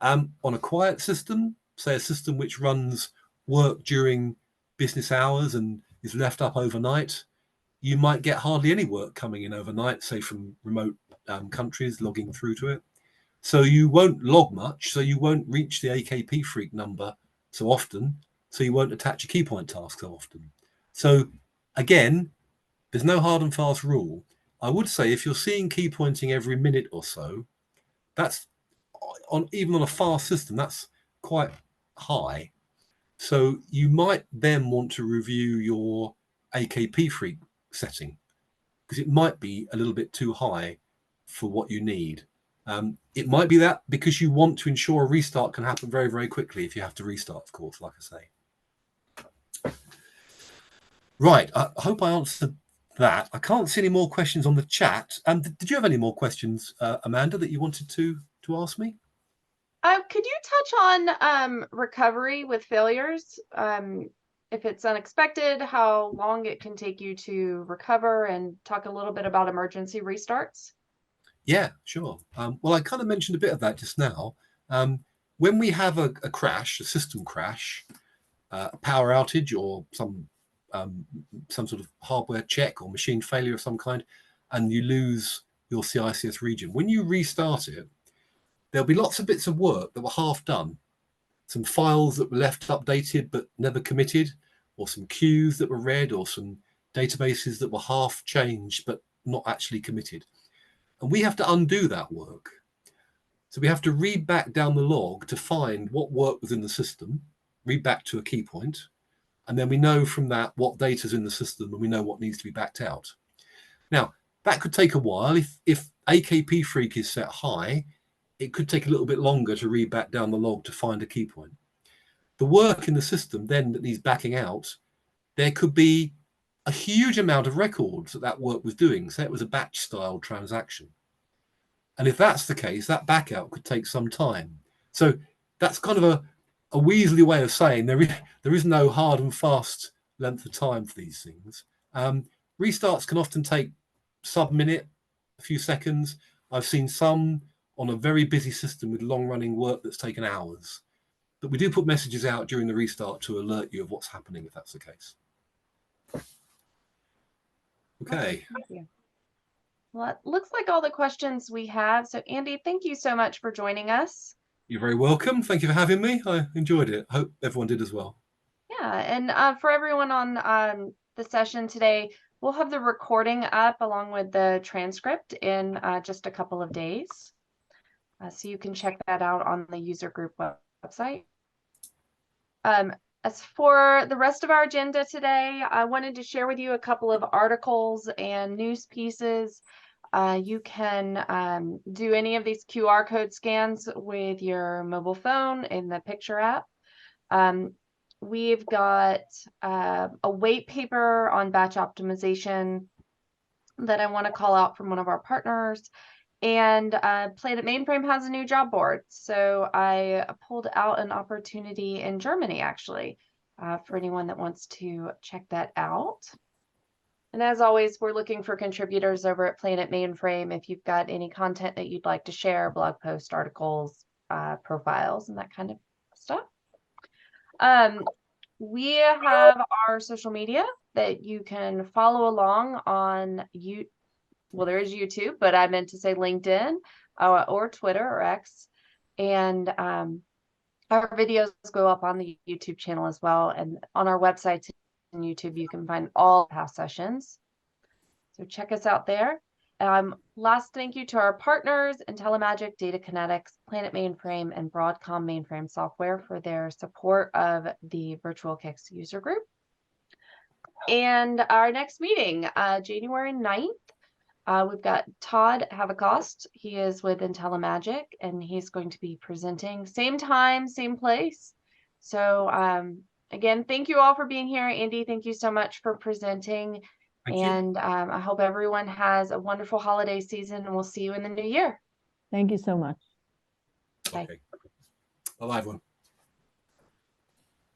On a quiet system, say a system which runs work during business hours and is left up overnight, you might get hardly any work coming in overnight, say from remote countries logging through to it. So you won't log much, so you won't reach the AKP freak number so often, so you won't attach a key point task so often. So again, there's no hard and fast rule. I would say if you're seeing key pointing every minute or so, that's even on a fast system, that's quite high. So you might then want to review your AKP freak setting because it might be a little bit too high for what you need. It might be that because you want to ensure a restart can happen very, very quickly if you have to restart, of course, like I say. Right, I hope I answered that. I can't see any more questions on the chat. Did you have any more questions, Amanda, that you wanted to ask me? Could you touch on recovery with failures? If it's unexpected, how long it can take you to recover, and talk a little bit about emergency restarts? Yeah, sure. Well, I kind of mentioned a bit of that just now. When we have a crash, a system crash, a power outage, or some sort of hardware check or machine failure of some kind, and you lose your CICS region, when you restart it, there'll be lots of bits of work that were half done. Some files that were left updated but never committed, or some queues that were read, or some databases that were half changed but not actually committed. And we have to undo that work. So we have to read back down the log to find what work was in the system, read back to a key point, and then we know from that what data is in the system and we know what needs to be backed out. Now, that could take a while. If AKP freak is set high, it could take a little bit longer to read back down the log to find a key point. The work in the system then that needs backing out, there could be a huge amount of records that work was doing. Say it was a batch style transaction. And if that's the case, that backout could take some time. So that's kind of a weaselly way of saying there is no hard and fast length of time for these things. Restarts can often take sub-minute, a few seconds. I've seen some on a very busy system with long-running work that's taken hours. But we do put messages out during the restart to alert you of what's happening if that's the case. Okay. Thank you. Well, it looks like all the questions we have. So Andy, thank you so much for joining us. You're very welcome. Thank you for having me. I enjoyed it. Hope everyone did as well. Yeah, and for everyone on the session today, we'll have the recording up along with the transcript in just a couple of days. So you can check that out on the user group website. As for the rest of our agenda today, I wanted to share with you a couple of articles and news pieces. You can do any of these QR code scans with your mobile phone in the Picture app. We've got a white paper on batch optimization that I want to call out from one of our partners. And Planet Mainframe has a new job board. So I pulled out an opportunity in Germany, actually, for anyone that wants to check that out. And as always, we're looking for contributors over at Planet Mainframe. If you've got any content that you'd like to share, blog posts, articles, profiles, and that kind of stuff. We have our social media that you can follow along on well, there is YouTube, but I meant to say LinkedIn or Twitter or X. And our videos go up on the YouTube channel as well. And on our website and YouTube, you can find all past sessions. So check us out there. Last thank you to our partners, IntelliMagic, Data Kinetics, Planet Mainframe, and Broadcom Mainframe Software for their support of the Virtual CICS user group. And our next meeting, January 9th, we've got Todd Havacost. He is with IntelliMagic, and he's going to be presenting same time, same place. So again, thank you all for being here. Andy, thank you so much for presenting. Thank you. And I hope everyone has a wonderful holiday season, and we'll see you in the new year. Thank you so much. Okay. Bye, everyone.